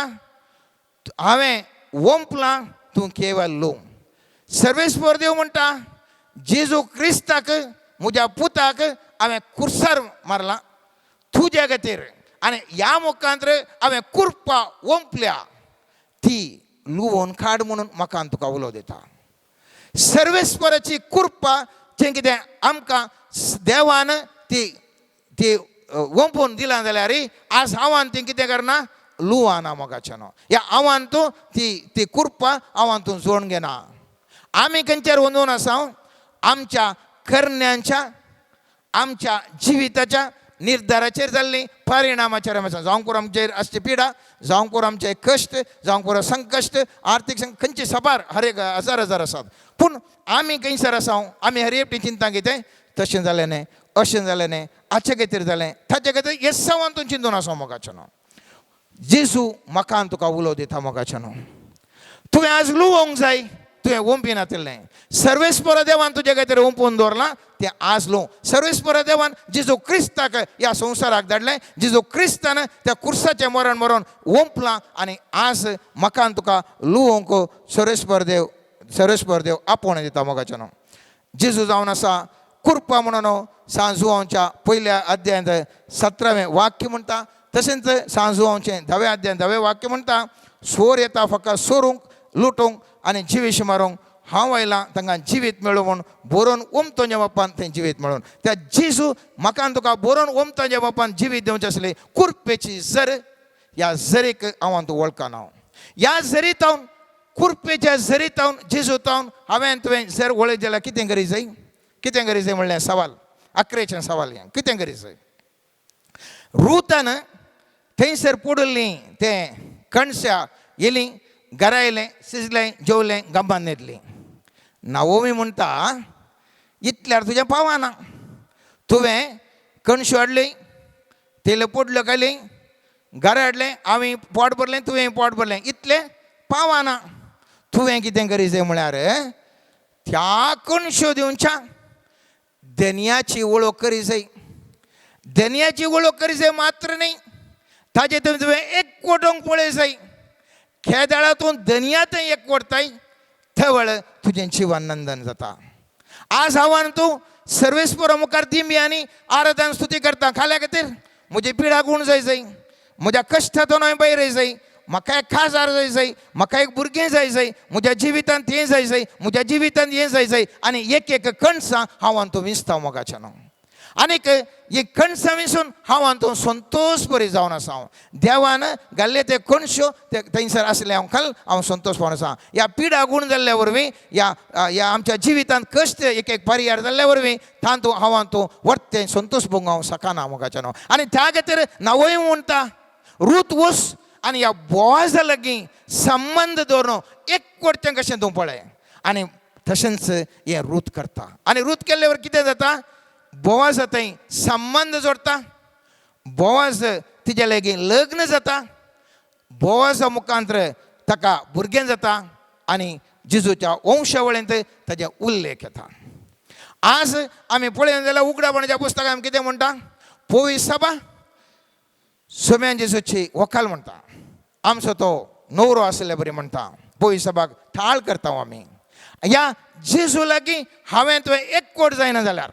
हांवें ओंपलां तूं केवळ लुंव सर्वेस्पर देव म्हणटा जेजू क्रिस्ताक म्हज्या पुताक हांवें कुर्सार मारलां तुज्या खातीर आनी ह्या मुखांतर हांवें कुर्पा ओंपल्या ती लुवोवन काड म्हणून म्हाका आनी तुका उलो दिता सर्वेस्पराची कुर्पा जें कितें आमकां देवान ती ओंपोवन दिलां जाल्यार आज हांवान ती कितें करना लुवाना मोगाचें न्हू ह्या हांवान तूं ती कुर्पा हांवान तूं जोडून घेना आमी खंयचेर वंदून आसा आमच्या करण्यांच्या आमच्या जिविताच्या निर्धाराचेर जाल्ली परिणामाचेर आमी आसा जावं करून आमचेर आसची पिडा जावं करून आमचे कश्ट जावं करून संकश्ट आर्थीक खंयचे सबार हर एक हजार आसात पूण आमी खंयसर आसा आमी हर एकटी चिंता कितें तशें जालें न्ही अशें जालें न्ही हाचे खातीर जालें ताचे खातीर हे सवान तूं चिंतून आसा मोगाचें न्हू जेजू म्हाका आनी तुका उलो दिता मोगाचें न्हू तुवें आज लुवोवंक जाय तुवें ओंपी नातिल्लें सर्वेस्पर देवान तुजे खातीर ओंपोवन दवरलां तें आज लुंव सर्वेस्पर देवान जेजू क्रिस्ताक ह्या संवसाराक धाडलें जेजू क्रिस्तान त्या कुर्साचें मरण मरून ओंपलां आनी आज म्हाका आनी तुका लुवोवंक सर्वेस्पर देव आपोवणें दिता मोगाचें न्हू जेजू जावन आसा कुर्पा म्हणून सांजुवांच्या पयल्या अध्यायांत 17वें वाक्य म्हणटा तशेंच सांजुवांचें 10वें अध्यायांत 10वें वाक्य म्हणटा सोर येता फकत सोरूंक लुटूंक आनी जिवीश मारूंक हांव आयलां तांकां जिवीत मेळूं म्हूण बरोवन ओंपतोच्या बापान तें जिवीत मेळून त्या जेजू म्हाका आनी तुका बरोवन ओंपतोच्या बापान जिवीत दिवचें आसलें कुर्पेची झर ह्या झरीक हांव तूं वळखना ह्या झरीत हांव कुर्पेच्या झरीत हांव जेजू तावन हांवें तुवें झर वळख जाल्यार कितें करी जाय म्हणलें सवाल 11चें सवाल हें कितें करी जाय रुतान थंयसर पडुल्लीं तें कणसां येलीं घरा येलें शिजलें जेवलें गंबान न्हिदलीं नावोमी म्हणटा इतल्यार तुजें पावना तुवें कणश्यो हाडली तेल पडल्यो घाली घरा हाडलें हांवें पोट भरलें तुवें पोट भरलें इतलें पावना तुवें कितें करी जाय म्हळ्यार त्या कणश्यो दिवच्या धन्याची वळख करी जाय धन्याची वळख करी जाय मात्र न्ही ताजे तुवें एक कोटोंक पळय जाय खेदाळातून धन्यात एक कोडताय थवळ तुजें जिवन नंदन जाता आज हांवान तूं सर्वेस्पर मुखार दिमी आनी आराधन स्तुती करता खाल्या खातीर म्हजी पिडा गूण जाय म्हज्या कश्टांतून हांवें भायर जाय म्हाका एक खाजार जाय म्हाका एक भुरगें जाय म्हज्या जिवितांत हें जाय म्हज्या जिवितांत हें जाय आनी एक कणसां हांवान तूं विंचता मोगाचें न्हू आनीक ही कणसां विंचून हांवान तूं संतोश बरी जावन आसा देवान घाल्ले ते कणश्यो ते थंयसर आसले हांव संतोश पावन आसा ह्या पिडा गूण जाल्ल्या वरवीं ह्या आमच्या जिवितांत कश्ट एक परिहार जाल्ल्या वरवीं तातूंत हांवान तूं वर्तें संतोश भोगूंक हांव सकाना मोगाचें न्हू आनी त्या खातीर नावय म्हणटा रूत वस आनी ह्या बोवाजा लागीं संबंद दवरून एक कोडचें कशें तूं पळय आनी तशेंच हें रूत करता आनी रूत केल्ले वर कितें जाता बोवाज थंय संबंद जोडटा बोवाज तिजे लागीं लग्न जाता बोवाजा मुखांतर ताका भुरगें जाता आनी जेजूच्या वंशावळींत ताजे उल्लेख येता आज आमी पळयत जाल्यार उगडापणाच्या पुस्तकांत आमी कितें म्हणटा पवित्र सभा सोम्यान जेजूची व्हंकल म्हणटा आमचो तो न्हवरो आसले बरी म्हणटा पवित्र सभाक थाळ करता आमी ह्या जेजू लागीं हांवें तुवें एक कोट जायना जाल्यार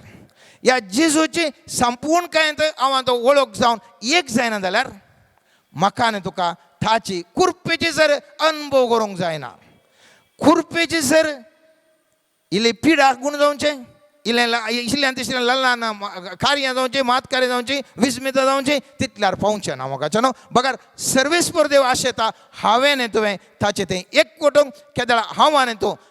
ह्या जेजूची संपूर्णकायेंत हांव तो वळख जावन एक जायना जाल्यार म्हाका आनी तुका ताची कुर्पेची जर अनुभव करूंक जायना कुर्पेची जर इल्ली पिडा गूण जावचें इल्ल्यान तिसऱ्यान ल्हान कार्यां जावचीं मात कार्यां जावचीं विस्मितां जावचीं तितल्यार पावचें ना मोगाचें न्हू बगर सर्वेस्पर देव आशेता हांवें तुवें ताचें तें एक कोटूंक केदाळ हांव आनी तूं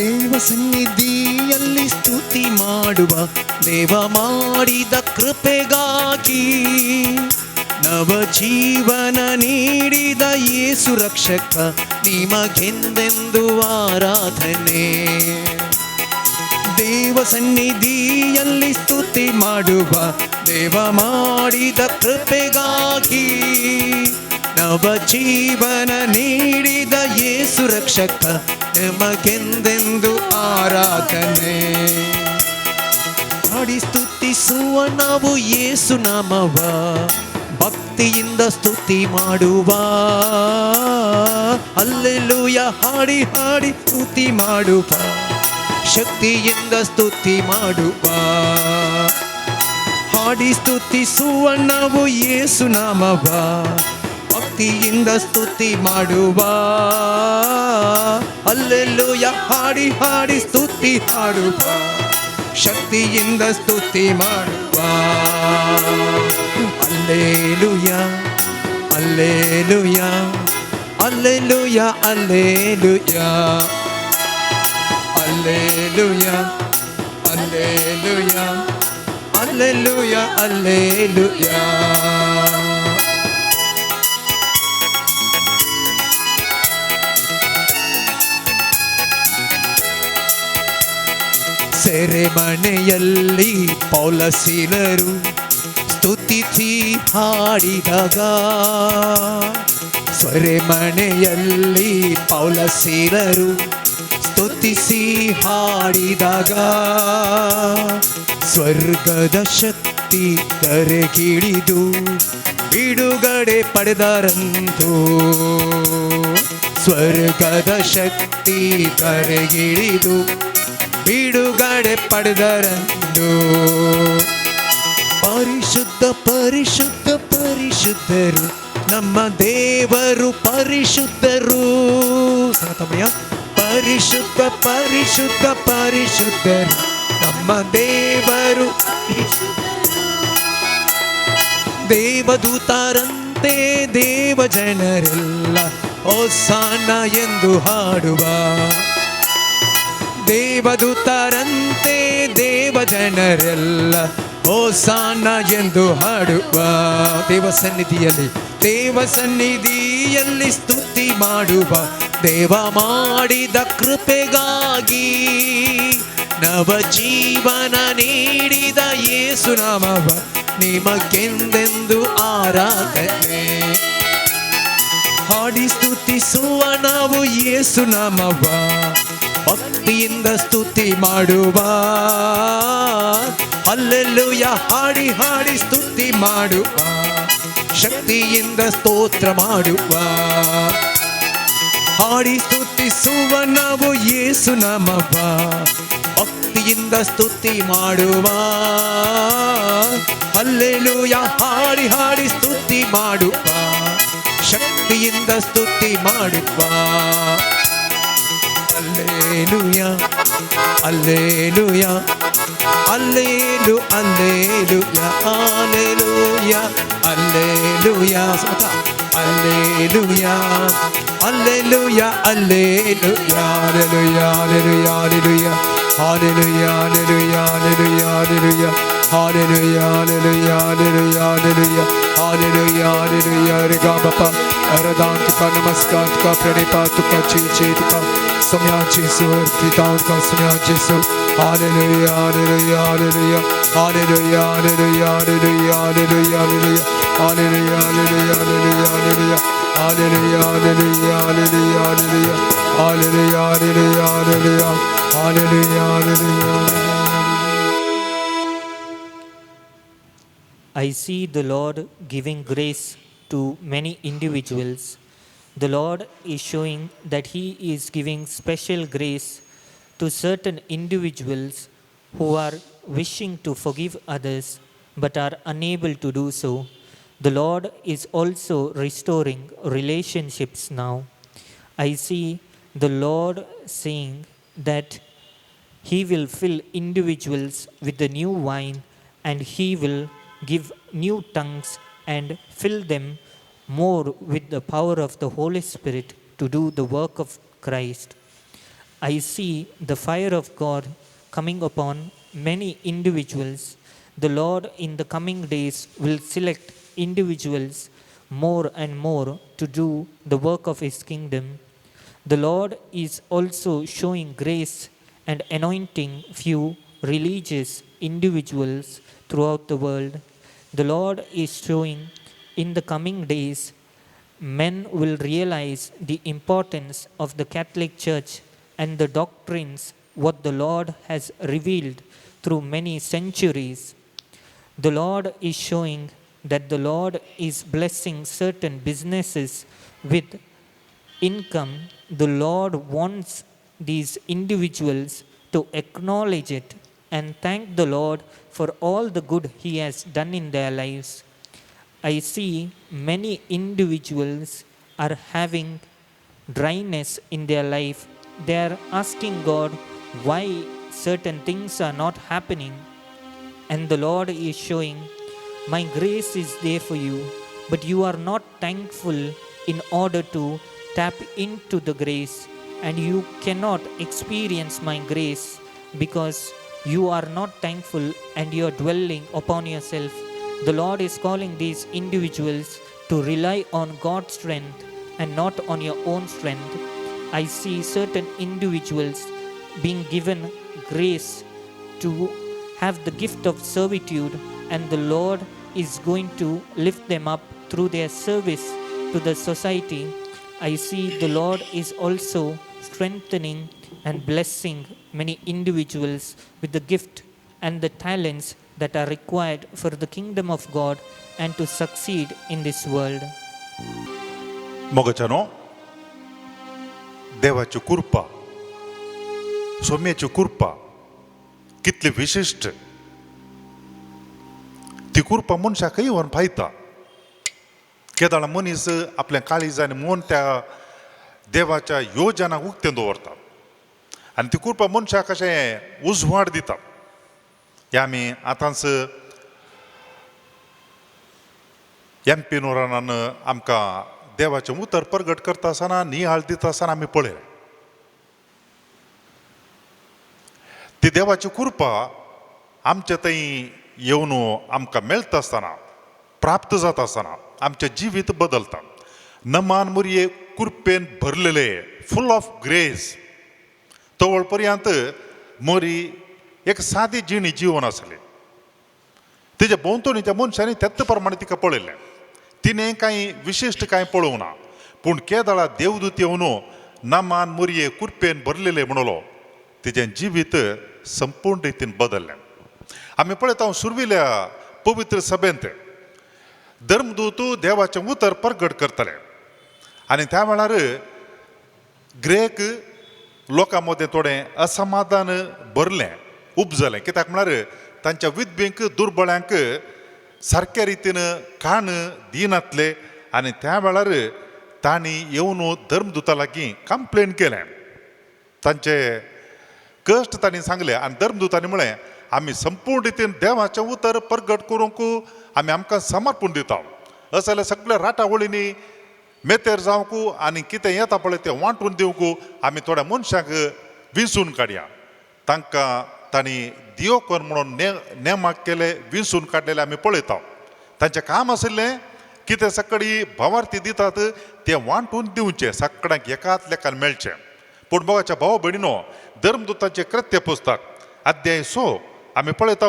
ದೇವ ಸನ್ನಿಧಿಯಲ್ಲಿ ಸ್ತುತಿ ಮಾಡುವ, ದೇವ ಮಾಡಿದ ಕೃಪೆಗಾಗಿ, ನವ ಜೀವನ ನೀಡಿದ ಯೇಸು ರಕ್ಷಕ, ನಿಮಗೆಂದೆಂದು ಆರಾಧನೆ. ದೇವ ಸನ್ನಿಧಿಯಲ್ಲಿ ಸ್ತುತಿ ಮಾಡುವ, ದೇವ ಮಾಡಿದ ಕೃಪೆಗಾಗಿ, ನವ ಜೀವನ ನೀಡಿದ ಯೇಸು ರಕ್ಷಕ, ನಿಮಗೆಂದೆಂದು ಆರಾಧನೆ. ಹಾಡಿ ಸ್ತುತಿಸುವ ನಾವು ಯೇಸು ನಾಮವ, ಭಕ್ತಿಯಿಂದ ಸ್ತುತಿ ಮಾಡುವ. ಹಲ್ಲೆಲೂಯ ಹಾಡಿ ಹಾಡಿ ಸ್ತುತಿ ಮಾಡುವ, ಶಕ್ತಿಯಿಂದ ಸ್ತುತಿ ಮಾಡುವ. ಹಾಡಿ ಸ್ತುತಿಸುವ ನಾವು ಯೇಸು ನಾಮವ, ಭಕ್ತಿಯಿಂದ ಸ್ತುತಿ ಮಾಡುವ. ಹಲ್ಲೆಲೂಯ ಹಾಡಿ ಹಾಡಿ ಸ್ತುತಿ ಹಾಡುವ, ಶಕ್ತಿಯಿಂದ ಸ್ತುತಿ ಮಾಡುವ. ಅಲ್ಲೇಲುಯ ಅಲ್ಲೇಲುಯ ಅಲ್ಲೇಲುಯ ಅಲ್ಲೇಲುಯ ಅಲ್ಲೇಲುಯ ಅಲ್ಲೇಲುಯ ಅಲ್ಲೇಲುಯ ಅಲ್ಲೇಲುಯ. ಸೆರೆಮನೆಯಲ್ಲಿ ಪೌಲಸಿಲರು ಸ್ತುತಿಸಿ ಹಾಡಿದಾಗ, ಸೆರೆಮನೆಯಲ್ಲಿ ಪೌಲಸಿಲರು ಸ್ತುತಿಸಿ ಹಾಡಿದಾಗ, ಸ್ವರ್ಗದ ಶಕ್ತಿ ಕರೆಗಿಳಿದು ಬಿಡುಗಡೆ ಪಡೆದರಂತೂ. ಸ್ವರ್ಗದ ಶಕ್ತಿ ಕರೆಗಿಳಿದು ಬಿಡುಗಡೆ ಪಡೆದರಂದು. ಪರಿಶುದ್ಧ ಪರಿಶುದ್ಧ ಪರಿಶುದ್ಧರು ನಮ್ಮ ದೇವರು, ಪರಿಶುದ್ಧರು. ಸಮಯ ಪರಿಶುದ್ಧ ಪರಿಶುದ್ಧ ಪರಿಶುದ್ಧರು ನಮ್ಮ ದೇವರು. ದೇವದೂತರಂತೆ ದೇವ ಜನರೆಲ್ಲ ಹೋಸನ್ನ ಎಂದು ಹಾಡುವ. ದೇವದೂತರಂತೆ ದೇವ ಜನರೆಲ್ಲ ಹೋಸನ್ನ ಎಂದು ಹಾಡುವ. ದೇವ ಸನ್ನಿಧಿಯಲ್ಲಿ ಸ್ತುತಿ ಮಾಡುವ, ದೇವ ಮಾಡಿದ ಕೃಪೆಗಾಗಿ, ನವ ಜೀವನ ನೀಡಿದ ಯೇಸು ನಾಮವ, ನಿಮಗೆಂದೆಂದು ಆರಾಧನೆ. ಹಾಡಿ ಸ್ತುತಿಸುವ ನಾವು ಯೇಸು ನಾಮವ, ಭಕ್ತಿಯಿಂದ ಸ್ತುತಿ ಮಾಡುವ. ಹಲ್ಲೆಲೂಯ ಹಾಡಿ ಹಾಡಿ ಸ್ತುತಿ ಮಾಡುವ, ಶಕ್ತಿಯಿಂದ ಸ್ತೋತ್ರ ಮಾಡುವ. ಹಾಡಿ ಸ್ತುತಿಸುವ ನಾವು ಯೇಸು ನಾಮವ, ಭಕ್ತಿಯಿಂದ ಸ್ತುತಿ ಮಾಡುವ. ಹಲ್ಲೆಲೂಯ ಹಾಡಿ ಹಾಡಿ ಸ್ತುತಿ ಮಾಡುವ, ಶಕ್ತಿಯಿಂದ ಸ್ತುತಿ ಮಾಡುವ. ಅಲ್ಲೇಲುಯ ಅಲ್ಲೇಲುಯ ಅಲ್ಲೇಲು ಅಲ್ಲೇಲುಯ ಅಲ್ಲೇಲುಯ ಅಲ್ಲೇಲುಯ ಅಲ್ಲೇಲುಯ ಅಲ್ಲೇಲುಯ ಅಲ್ಲೇಲುಯ ಅಲ್ಲೇಲುಯ ಅಲ್ಲೇಲುಯ ಅಲ್ಲೇಲುಯ ಅಲ್ಲೇಲುಯ ಅಲ್ಲೇಲುಯ ಅಲ್ಲೇಲುಯ ಅಲ್ಲೇಲುಯ ಅಲ್ಲೇಲುಯ ಅಲ್ಲೇಲುಯ ಅಲ್ಲೇಲುಯ ಅಲ್ಲೇಲುಯ ಅಲ್ಲೇಲುಯ ರೇಗಾ ಬಾಪಾ अरदान तुका नमस्कार तुका प्रणिपात तुका ची तुका सम्या जेसु अर्पितान का सम्या जेसु hallelujah hallelujah hallelujah hallelujah hallelujah hallelujah hallelujah hallelujah hallelujah hallelujah hallelujah hallelujah hallelujah hallelujah hallelujah hallelujah hallelujah hallelujah hallelujah. I see the Lord giving grace to many individuals. The Lord is showing that He is giving special grace to certain individuals who are wishing to forgive others but are unable to do so. The Lord is also restoring relationships now. I see the Lord saying that He will fill individuals with the new wine, and He will give new tongues and fill them more with the power of the Holy Spirit to do the work of Christ. I see the fire of God coming upon many individuals. The Lord in the coming days will select individuals more and more to do the work of His kingdom. The Lord is also showing grace and anointing few religious individuals throughout the world. The Lord is showing in the coming days men will realize the importance of the Catholic Church and the doctrines what the Lord has revealed through many centuries. The Lord is showing that the Lord is blessing certain businesses with income. The Lord wants these individuals to acknowledge it and thank the Lord for all the good He has done in their lives. I see many individuals are having dryness in their life. They are asking God why certain things are not happening. And the Lord is showing, my grace is there for you, but you are not thankful in order to tap into the grace, and you cannot experience my grace because you are not thankful and you are dwelling upon yourself. The Lord is calling these individuals to rely on God's strength and not on your own strength. I see certain individuals being given grace to have the gift of servitude, and the Lord is going to lift them up through their service to the society. I see the Lord is also strengthening and blessing many individuals with the gift and the talents that are required for the kingdom of God and to succeed in this world. मोगच्यानो, देवाची कृपा, सोम्याची कृपा कितली विशिष्ट. ती कृपा मनशाकय व्हरून फायता. केदाळ मनीस आपल्या काळीजान मन त्या देवाच्या योजनाक उक्तें दवरता आनी ती कृपा मनशाक कशें उजवाड दिता. हे आमी आतांच MP नोरानान आमकां देवाचें उतर प्रगट करता आसतना नियाळ दिता आसतना आमी पळयलें. ती देवाची कृपा आमच्या थंय येवन आमकां मेळटा आसतना, प्राप्त जाता आसतना आमचें जिवीत बदलता. नमान मुरये कृपेन भरलेले, फूल ऑफ ग्रेस. तवळ पर्यंत मोरी एक सादी जिणी जीवन आसलें. तिच्या भोंवतणी त्या मनशांनी त्याच प्रमाणे तिका पळयलें. तिणें कांय विशिश्ट कांय पळोवंक ना, पूण केदाळा देवदूत येवन नमान मुरये कृपेन भरलेले म्हणलो. तिचें जिवीत संपूर्ण रितीन बदललें. आमी पळयता सुरविल्या पवित्र सभेंत धर्मदूत देवाचें उतर प्रगट करतले आनी त्या वेळार ग्रेक लोकां मदें थोडें असमाधान भरलें, उपजलें. कित्याक म्हळ्यार तांच्या विधवेक दुर्बळ्यांक सारक्या रितीन खाण दिनातले आनी त्या वेळार तांणी येवन धर्मदुता लागीं कंप्लेन केलें. तांचे कश्ट तांणी सांगले आनी धर्मदुतांनी म्हळें, आमी संपूर्ण रितीन देवाचें उतर प्रगट करूंक आमी आमकां समर्पण दिता. अशें जाल्यार सगळ्या राटावळींनी मेतेर जावंक आनी कितें येता पळय तें वांटून दिवंक आमी थोड्या मनशांक विंचून काडया. तांकां तांणी दियोकर म्हणून नेमाक केले, विंचून काडलेले आमी पळयता. तांचें काम आशिल्लें कितें सकाळी भावार्थी दितात तें वांटून दिवचें, सगळ्यांक एकाच लेखान मेळचें. पूण मोगाच्या भाव भयणीनो, धर्मदुतांचें कृत्य पुस्तक अध्याय 6 आमी पळयता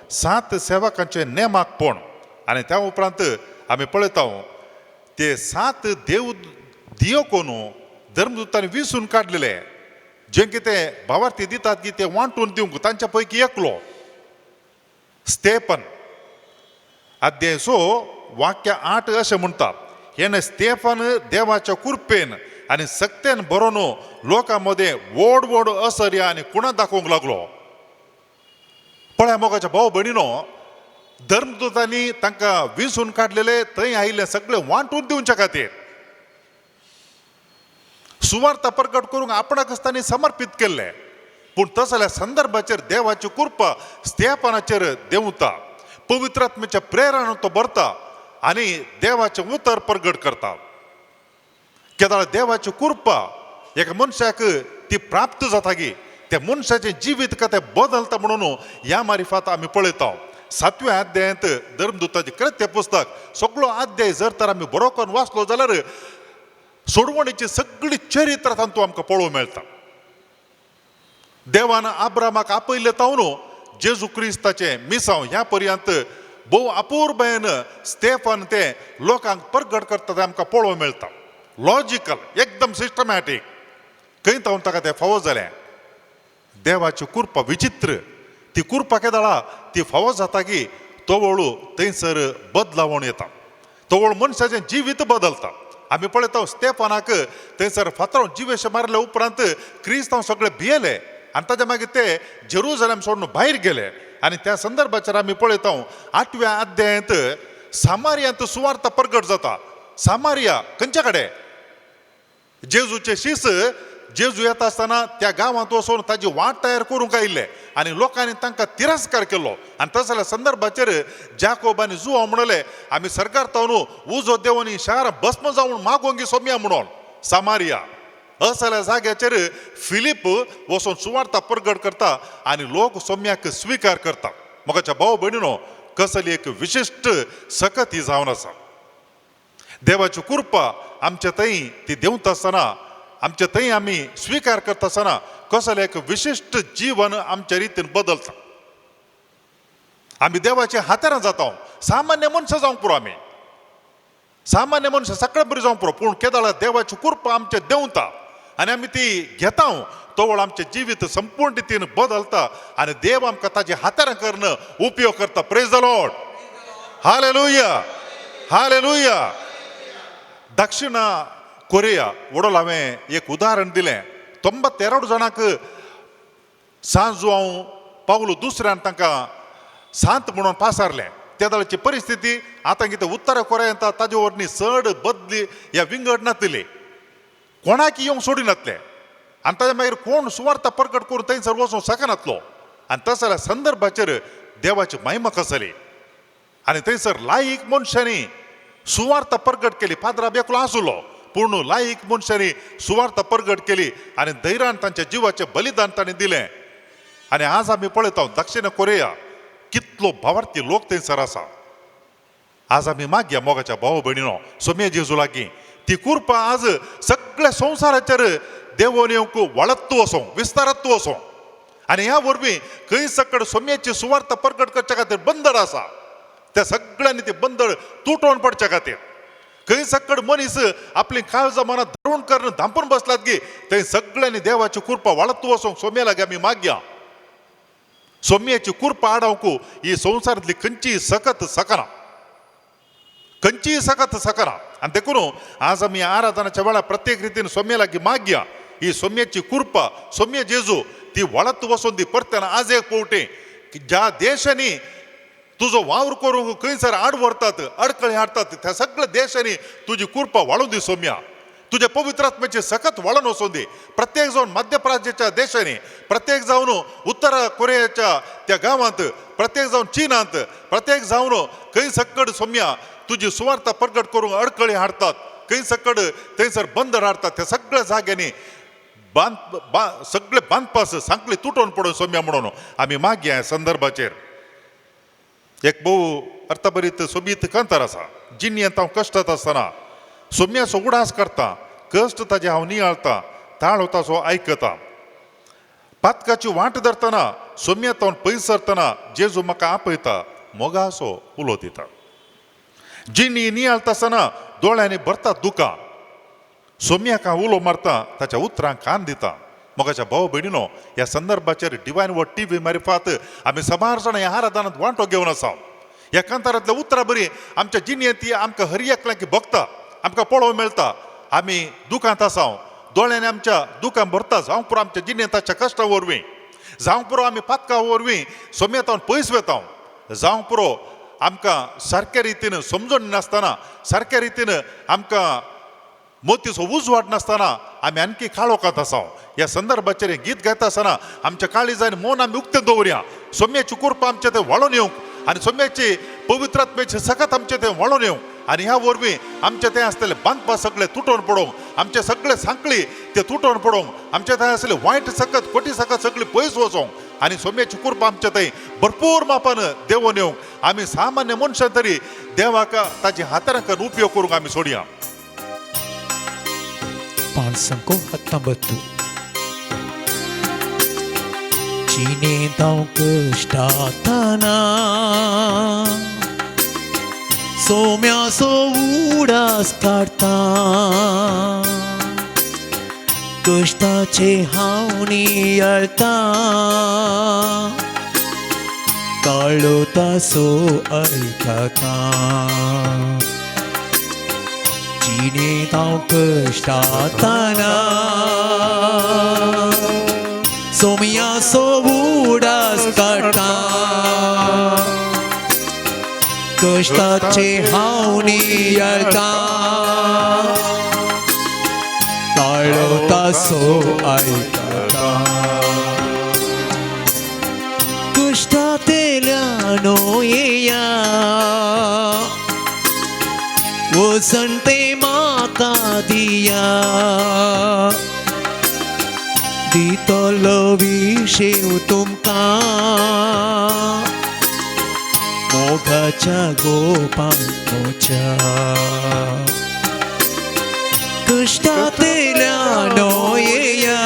7 सेवकांचे नेमाकपण आनी त्या उपरांत आमी पळयता ते 7 देव दियोकोन धर्मदुतांनी विंचून काडलेले, जे कितें भावार्थी दितात की ते वांटून दिवंक. तांच्या पैकी एकलो स्तेफन. अध्याय 6 वाक्य 8 अशें म्हणटा, हेणे स्तेफन देवाच्या कृपेन आनी सक्तेन बरोवन लोकां मदें व्हड व्हड असर्या आनी कुणां दाखोवंक लागलो. पळय मोगाच्या भाव भयणीनो, धर्मदूतांनी तांकां विंचून काडलेले, थंय आयिल्ले सगळे वांटून दिवचे खातीर सुवार्थ प्रकट करूंक आपणाकच तांणी समर्पीत केल्ले. पूण तस जाल्यार संदर्भाचेर देवाची कृपा स्तेफनाचेर देंवता, पवित्र आत्म्याच्या प्रेरणेन तो भरता आनी देवाचें उतर प्रगट करता. केदाळ देवाची कृपा एका मनशाक ती प्राप्त जाता गी त्या मनशाचें जिवीत कथें बदलता म्हणून ह्या मारिफात आमी पळयता 7व्या अध्यायांत धर्मदूताचें कृत्य पुस्तक सगळो अध्याय जर तर आमी बरो करून वाचलो जाल्यार सोडवणीची सगळी चरित्र तातूंत आमकां पळोवंक मेळटा. देवान आब्रामाक आपयले तावन जेजू क्रिस्ताचें मिसांव ह्या पर्यंत भोव अपूर्वयेन स्टेफन ते लोकांक प्रगट करता तें आमकां पळोवंक मेळटा. लॉजिकल एकदम सिस्टमॅटीक खंय तावन ताका तें फावो जालें. देवाची कृपा विचित्र ती कृपा केदाळा ती फावो जाता की तो वळू थंयसर बदलावण येता. तो वळ मनशाचें जिवीत बदलता. आमी पळयता स्टेफनाक थंयसर फातरावन जिवेशे मारले उपरांत क्रिस्तांव सगळे भियेले आनी ताच्या मागीर ते जेरुसलेम सोडून भायर गेले. आनी त्या संदर्भाचेर आमी पळयता 8व्या अध्यायांत सामारियांत सुवार्थ प्रगट जाता. सामारिया खंयच्या कडेन जेजूचे शिस जेजू येता आसतना त्या गांवांत वचून ताजी वाट तयार करूंक आयिल्ले आनी लोकांनी तांकां तिरस्कार केलो. आनी तसल्या संदर्भाचेर जाकोब आनी जुआंव म्हणले आमी सरकारता न्हू उजो देवनी शार भस्म जावन मागोंगी सोम्या म्हणून सामारिया असल्या जाग्याचेर फिलीप वचून सुवार्थ प्रगट करता आनी लोक सोम्याक स्विकार करता. मोगाच्या भाव भयणीनो कसली एक विशिश्ट सकत ही जावन आसा. देवाची कृपा आमच्या थंय ती दिवंत आसतना आमच्या थंय आमी स्विकार करता आसतना कसलें एक विशिश्ट जीवन आमच्या रितीन बदलता. आमी देवाच्या हातारां जाता. सामान्य मनशां जावंक पुरो आमी सामान्य मनशां सगळे बरी जावंक पुरो पूण केदाळ देवाची कृपा आमच्या देंवता आनी आमी ती घेता तो वळ आमचें जिवीत संपूर्ण रितीन बदलता आनी देव आमकां ताजे हातारां करून उपयोग करता. Praise the Lord. Hallelujah hallelujah. दक्षिण कोरिया वडोल हांवें एक उदाहरण दिलें. 93 जाणांक सांजुआंव पावलो दुसऱ्यान तांकां सांत म्हणून पासारलें. त्या दळाची परिस्थिती आतां कितें उत्तर कोरियांत ताजे वरणी चड बदली ह्या विंगड नातले कोणाक येवंक सोडिनातले आनी ताच्या मागीर कोण सुवार्थ प्रकट करून थंयसर वचूंक शकनातलो. आनी तसल्या संदर्भाचेर देवाची महिमा कसली आनी थंयसर लायक मनशांनी सुवार्थ प्रगट केली. फादरा बेकलो आसलो पूण लायक मनशांनी सुवार्थ प्रगट केली आनी धैर्यान तांच्या जिवाचें बलिदान तांणी दिलें. आनी आज आमी पळयता दक्षिण कोरिया कितलो भावार्थी लोक थंयसर आसा. आज आमी मागया मोगाच्या भाव भयणीनो सोम्या जेजू लागीं ती कृपा आज सगळ्या संवसाराचेर देवोन येवंक वाडत वचों विस्तारत वचों आनी ह्या वरवीं खंय सकड सोम्याची सुवार्थ प्रगट करचे खातीर बंदर आसा त्या सगळ्यांनी ती बंदर तुटोवन पडचे खातीर खंय सकड मनीस आपली काळजां मनांत धरून करून धांपून बसलात गे थंय सगळ्यांनी देवाची कृपा वाडत वचोंक सोम्या लागीं आमी मागया. सोम्याची कृपा आडावंक ही संवसारांतली खंयचीय सकत सकना खंयचीय सकत सकना. आनी देखून आज आमी आराधनाच्या वेळार प्रत्येक रितीन सोम्या लागीं मागया ही सोम्याची कृपा सोम्या जेजू ती वाडत वचून दी परतेन आज एक पावटी ज्या देशांनी तुजो वावर करूंक खंयसर आड व्हरतात अडकळे हाडतात त्या सगळ्या देशांनी तुजी कृपा वाडून दी सोम्या. तुज्या पवित्र आत्म्याची सकत वाडून वचून दी. प्रत्येक जावन मध्य प्राच्याच्या देशांनी प्रत्येक जावन उत्तर कोरियाच्या त्या गांवांत प्रत्येक जावन चीनांत प्रत्येक जावन खंय सकड सोम्या तुजी सुवार्थ प्रगट करूंक अडकळे हाडतात खंय सकड थंयसर बंदर हाडतात त्या सगळ्या जाग्यांनी सगळे बांदपास सांकळी तुटोवन पडून सोम्या म्हणून आमी मागया ह्या संदर्भाचेर. एक भोव अर्थभरीत सोबीत कांतार आसा. जिन्यांत हांव कश्टांत आसतना सोम्याचो उडास करता कश्ट ताजे हांव नियाळता ताळ ताचो आयकता. पातकाची वाट धरतना सोम्यांत हांव पयस सरतना जेजू म्हाका आपयता मोगासो उलो दिता. जिनी नियाळता आसतना दोळ्यांनी भरता दुकां सोम्याक हांव उलो मारता ताच्या उतरांक कान दिता. मोगाच्या भाव भयणीनो ह्या संदर्भाचेर डिवायन वर्ड TV मार्फत आमी सबार जाणां ह्या आराधनांत वांटो घेवन आसा. ह्या कांतारांतल्या उतरां बरी आमच्या जिणेंत आमकां हर एकल्याक भोगता आमकां पळोवंक मेळटा. आमी दुखांत आसा दोळ्यांनी आमच्या दुखां भरता जावं पुरो आमच्या जिणेंत ताच्या कश्टा वरवीं जावं पुरो आमी पातकां वरवीं सोम्यांत पयस वेता जावं पुरो आमकां सारक्या रितीन समजून नासतना सारक्या रितीन आमकां मोतीचो उजवाड नासतना आमी आणखी काळोखांत आसा. ह्या संदर्भाचेर गीत गायता आसतना आमच्या काळीजान मौन आमी उक्तें दवरया. सोम्याची कृपा आमचे थंय वाळून येवंक आनी सोम्याची पवित्र आत्म्याची सकत आमचे थंय वाळून येवंक आणि ह्या वरवीं आमचे थंय आसतले बांदपा सगळे तुटोवन पडोंक, आमचे सगळे सांकळी ते तुटोवन पडोंक, आमचे थंय आसले वायट सकत कोटी सकत सगळी पयस वचोंक आनी सोम्याची कृपा आमच्या थंय भरपूर मापान देवून येवंक आमी सामान्य मनशां तरी देवाक ताची हातारांक उपयोग करूंक आमी सोडया. 519 Cinetau कष्टातना सोम्याचो उडास काडटा कश्टाचे हांव नियळटा काळो तासो ऐकता जिणेतांव कश्टातना सोमयाचो उडास काडटा कश्टाचे हांव नियळटा काळो तासो ऐकता कष्टातेल्यानो येया वचन ते म्हाका दिया दितलो विशेव तुमकां मोगाच्या गोपांक म्हज्या कष्टातेल्यानो येया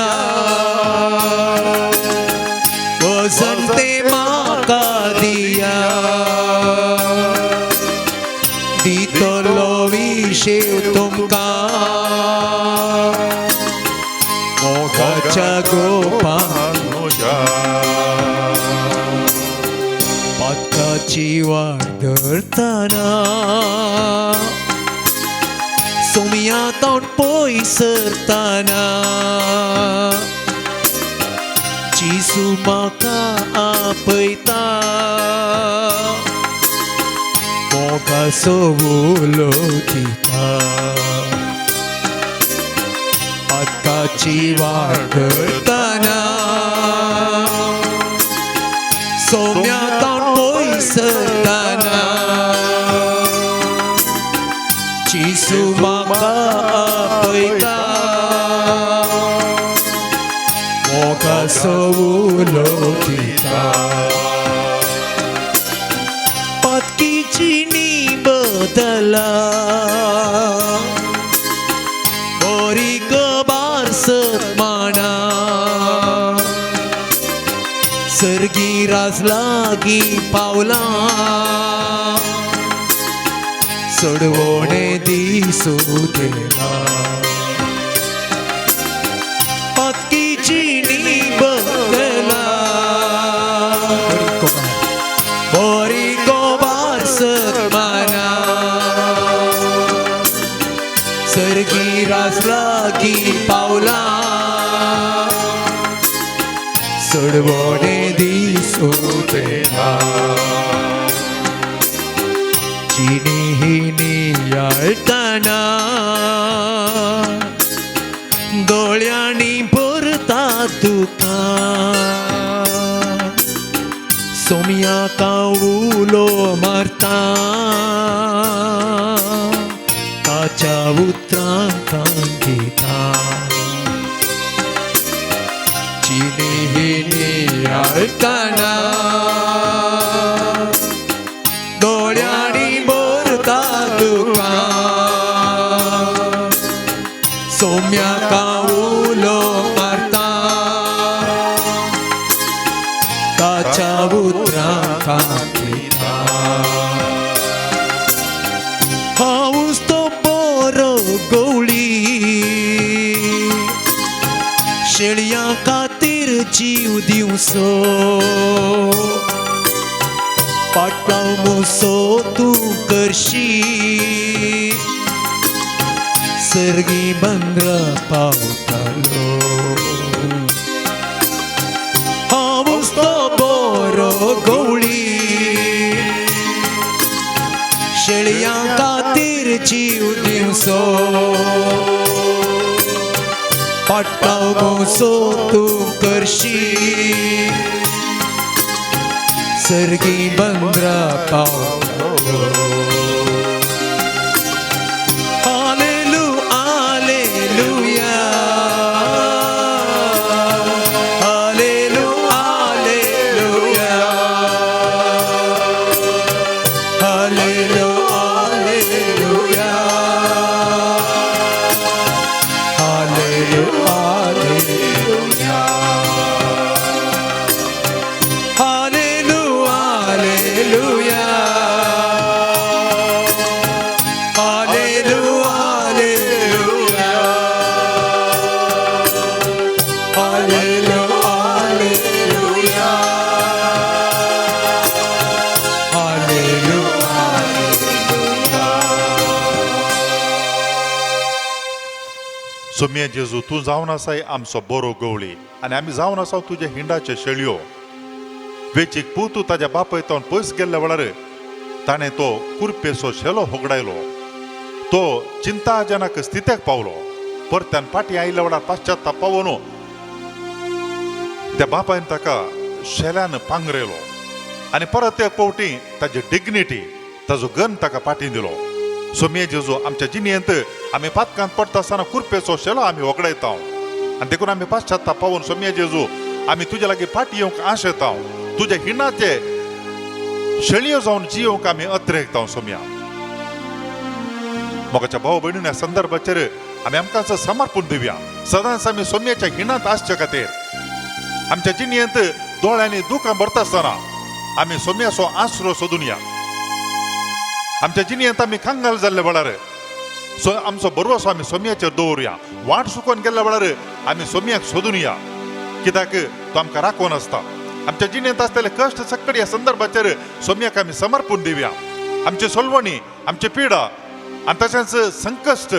वचन ते म्हाका दिया दितलो विशेव तुमकां मोगाच्या गोपांक पातकाची वाट धरतना सोमयातावन पयसरतना जिसू म्हाका आपयता मोगाचो उलो दिता पातकाची वाट धरतना सोम्यातावन पयसरतना जिसू म्हाका आपयता मोगाचो उलो दिता पातकीची नी बदला बरी गबार सत्माना सर्गी राज लागी पावला सडवणे दिसू देला पातकीची नी बदला बरी गोबार सत्माना सर्गी राज लागी पावला सडवणे दिसू देला जिणी ही नियाळतना दोळ्यांनी भरता तुका सोमयाका उलो मारता ताच्या उतरांक घेता जिणी ही नियाळतना दोळ्यांनी भरता तुका सोम्याका उलो मारता ताच्या उतरांक घेता हांवूच तो बरो गवळी शेळयां खातीर जीव दिवचो पाटलाव मोसो तूं करशी सर्गी बंद्र पावतालो हांवूच तो बरो गवळी शेळयां खातीर जीव दिवचो पाटलाव मोसो तूं करशी सर्गी बंद्र पावतालो सोम्या जेजू तू जावन आसाय आमचो बरो गवळी आनी आमी जावन आसा तुजे हिंडाचे शेळयो. वेचीक पुतू ताज्या बापयतावन पयस गेल्ल्या वेळार ताणें तो कुरपेचो शेलो होगडायलो. तो चिंताजनक स्थितीक पावलो. परत्यान फाटीं आयिल्ल्या वेळार पाश्चात्ताप पावून त्या बापायन ताका शेल्यान पांगरयलो आनी परत एक पावटी ताजी डिग्निटी ताजो गन ताका फाटीं दिलो. सोम्या जेजू आमच्या जिणेंत आमी पातकांत पडटा आसतना कुरपेचो शेलो आमी वगडायता आनी देखून आमी पाश्चात्ताप पावून सोम्या जेजू आमी तुजे लागीं फाटीं येवंक आशेता. तुजे हिणाचे शेळयो जावन जियोंक आमी अत्रेकता सोम्या. मोगाच्या भाव भयणीन ह्या संदर्भाचेर आमी आमकां समर्पण दिवया. सदांच आमी सोम्याच्या हिणांत आसचे खातीर आमच्या जिणेंत दोळ्यांनी दुखां भरता आसतना आमी सोम्याचो आसरो सोदून या. आमच्या जिणेंत आमी कांगाल जाल्ल्या वेळार आमचो भरवंसो आमी सोम्याचेर दवरुया. वाट चुकोवन गेल्ल्या वेळार आमी सोम्याक सोदून या, कित्याक तो आमकां राखोवन आसता. आमच्या जिणेंत आसतले कश्ट सक्कड ह्या संदर्भाचेर सोम्याक आमी समर्पण दिवया. आमची सोलवणी, आमची पिडा आनी तशेंच संकश्ट,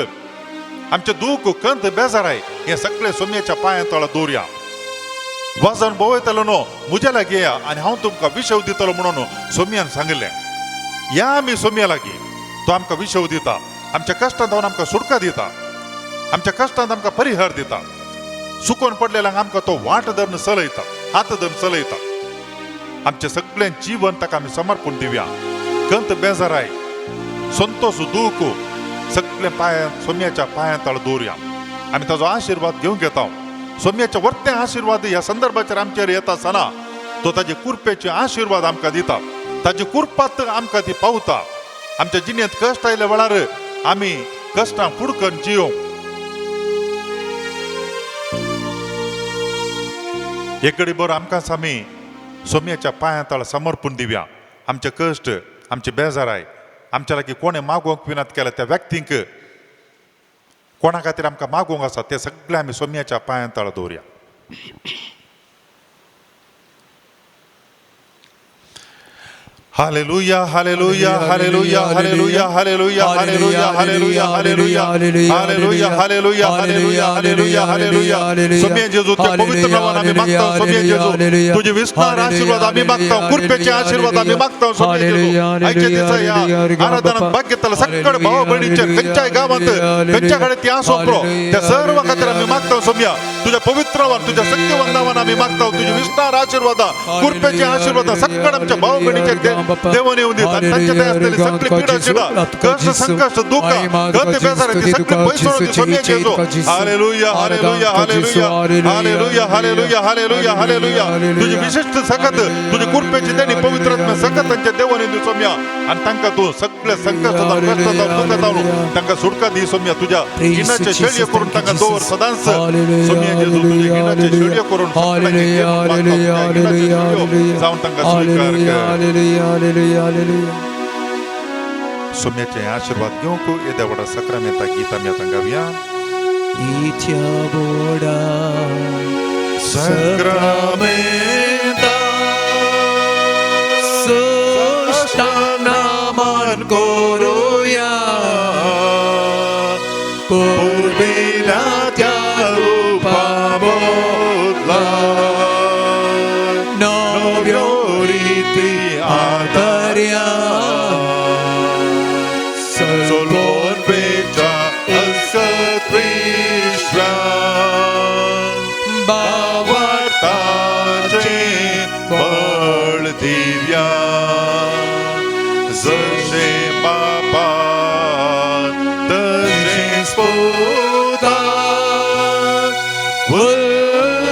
आमचे दूख, कंत, बेजाराय हे सगळे सोम्याच्या पांया तळा दवरुया. वाजोवन भोंवयतलो न्हू म्हज्या लागीं येया आनी हांव तुमकां विशव दितलो म्हणून सोम्यान सांगलें. या आमी सोम्या लागीं, तो आमकां विशव दिता. आमच्या कश्टांत हांव आमकां सुटका दिता. आमच्या कश्टांत आमकां परिहार दिता. सुकोवन पडलेल्यांक आमकां तो वाट धरून चलयता, हात धरून चलयता. आमचें सगळें जीवन ताका आमी समर्पण दिवया. कंत, बेजाराय, संतोश, दूख सगळें सोम्याच्या पांया तळ दवरुया. आमी ताजो आशिर्वाद घेवंक येता. सोम्याचे वर्ते आशिर्वाद ह्या संदर्भाचेर आमचेर येता आसतना तो ताजे कुरपेचे आशिर्वाद आमकां दिता. ताजी कुरपात आमकां ती पावता. आमच्या जिणेंत कश्ट आयल्या वेळार आमी कश्टां फुडकन जियोंक एक घडी भर आमकांच आमी सोम्याच्या पांया तळ समर्पण दिवया. आमचे कश्ट, आमचे बेजाराय, आमच्या लागीं कोणें मागोवंक विनत केल्या त्या व्यक्तींक कोणा खातीर आमकां मागोवंक आसा ते सगळे आमी सोम्याच्या पांया तळ दवरुया. Hallelujah, hallelujah, hallelujah, hallelujah, hallelujah, hallelujah, hallelujah, hallelujah, hallelujah, hallelujah, hallelujah, hallelujah, hallelujah. सोम्या जेजू त्या पवित्र नावान आमी मागता. सोम्या जेजू तुझे विस्तार आशीर्वाद आमी मागता. कुरपेचे आशीर्वाद आमी मागता. सोम्या जेजू आयच्या दिसा या आराधनांत भाग घेतला सगळे भाव भयणींचेर खंयच्याय गांवांत खंयच्या कडेन ती आसो प्रो त्या सर्व खातीर आमी मागता. सोम्या तुझ्या पवित्र नावान, तुझ्या सत्यवान नावान आमी मागता. तुझे विस्तार आशीर्वाद, कुरपेचे आशीर्वाद सगळे आमच्या भाव भयणींचेर देवान येऊन दिता. तांच्या दया असलेली सगळी पीडा शिडा, कष्ट, संकट, दुःख, गत, बेजार ती सगळी पयसोरून दी सोम्या जेजू. Hallelujah, hallelujah, hallelujah, hallelujah, hallelujah, hallelujah, hallelujah. तुझी विशिष्ट सकत, तुझी कुरपेची देणी पवित्रात्म्या सकत तांच्या देवान येऊन दी सोम्या. आणि तांकां तूं सगळे संकटांत, कष्टांत, दुःखांत तांकां सुटका दी सोम्या. तुझ्या हिणाचे शेळये करून तांकां दवर सदांच. सोम्या जेजू तुझे हिणाचे शेळये करून जावन तांकां स्वीकार कर. सोम्याचे आशीर्वाद घेवंक येद्या व्हडा सक्रामेंता गीत आमी आतां गावया. इत्या बोडा सक्रामेंता साष्टांगामान करूया पूर्वेला त्या रूपा बोधला नव्यो रीती आदर्या सोलोन पेचा असत विश्वा बावार्ताचे बळ दिव्या जशे बापा तशे स्पोता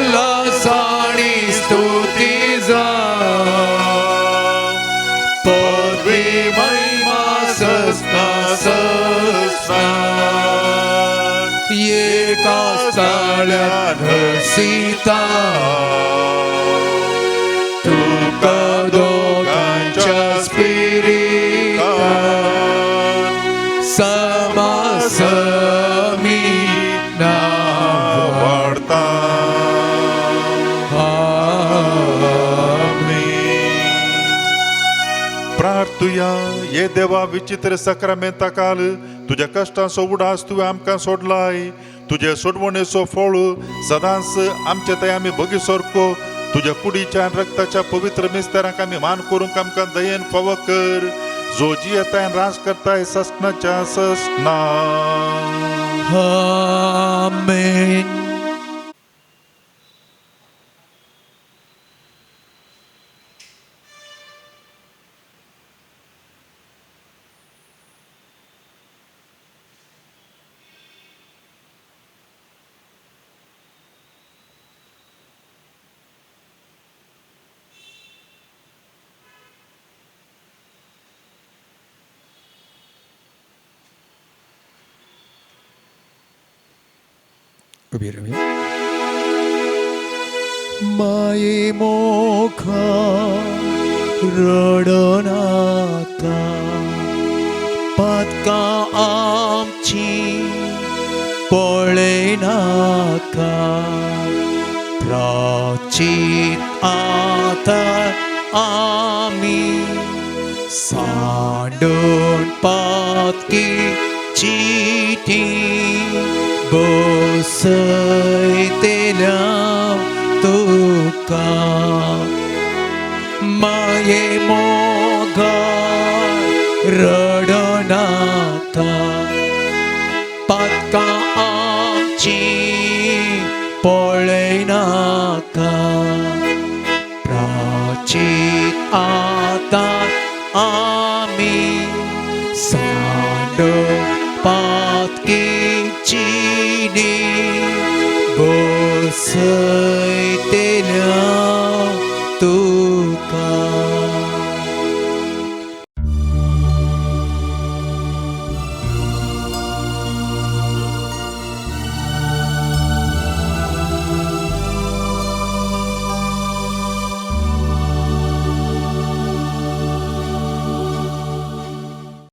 उल्हासाणी स्तुती जा पदवी महिमा सस्ता सस्ता एका स्थळ्यात सीता तुका दोघांच्या स्पिरिता समासमी वाढता प्रार्थुया. ये देवा विचित्र सक्रामेंता काल तुझ्या कष्टांचो उडास तुवें आमकां सोडलाय. तुझे सोडवणेचो फळ सदांच आमचे थंय आमी बगी सरको तुझ्या कुडीच्या आनी रक्ताच्या पवित्र मिस्तेराक आमी मान करूंक आमकां दयेन फावो कर जो जी येताय आनी राज करताय ससनाच्या ससना Amen. उभी राहूया. माये मोखा रडनाका पातका आमची पळयनाका प्राचीत आता आमी सांडून पातकी चिठी बसयतेल्या तुका माये मोगार रडनाका पातका आमची पळयनाका प्राचीत आता आमी सांड पातकी चिनी बसयते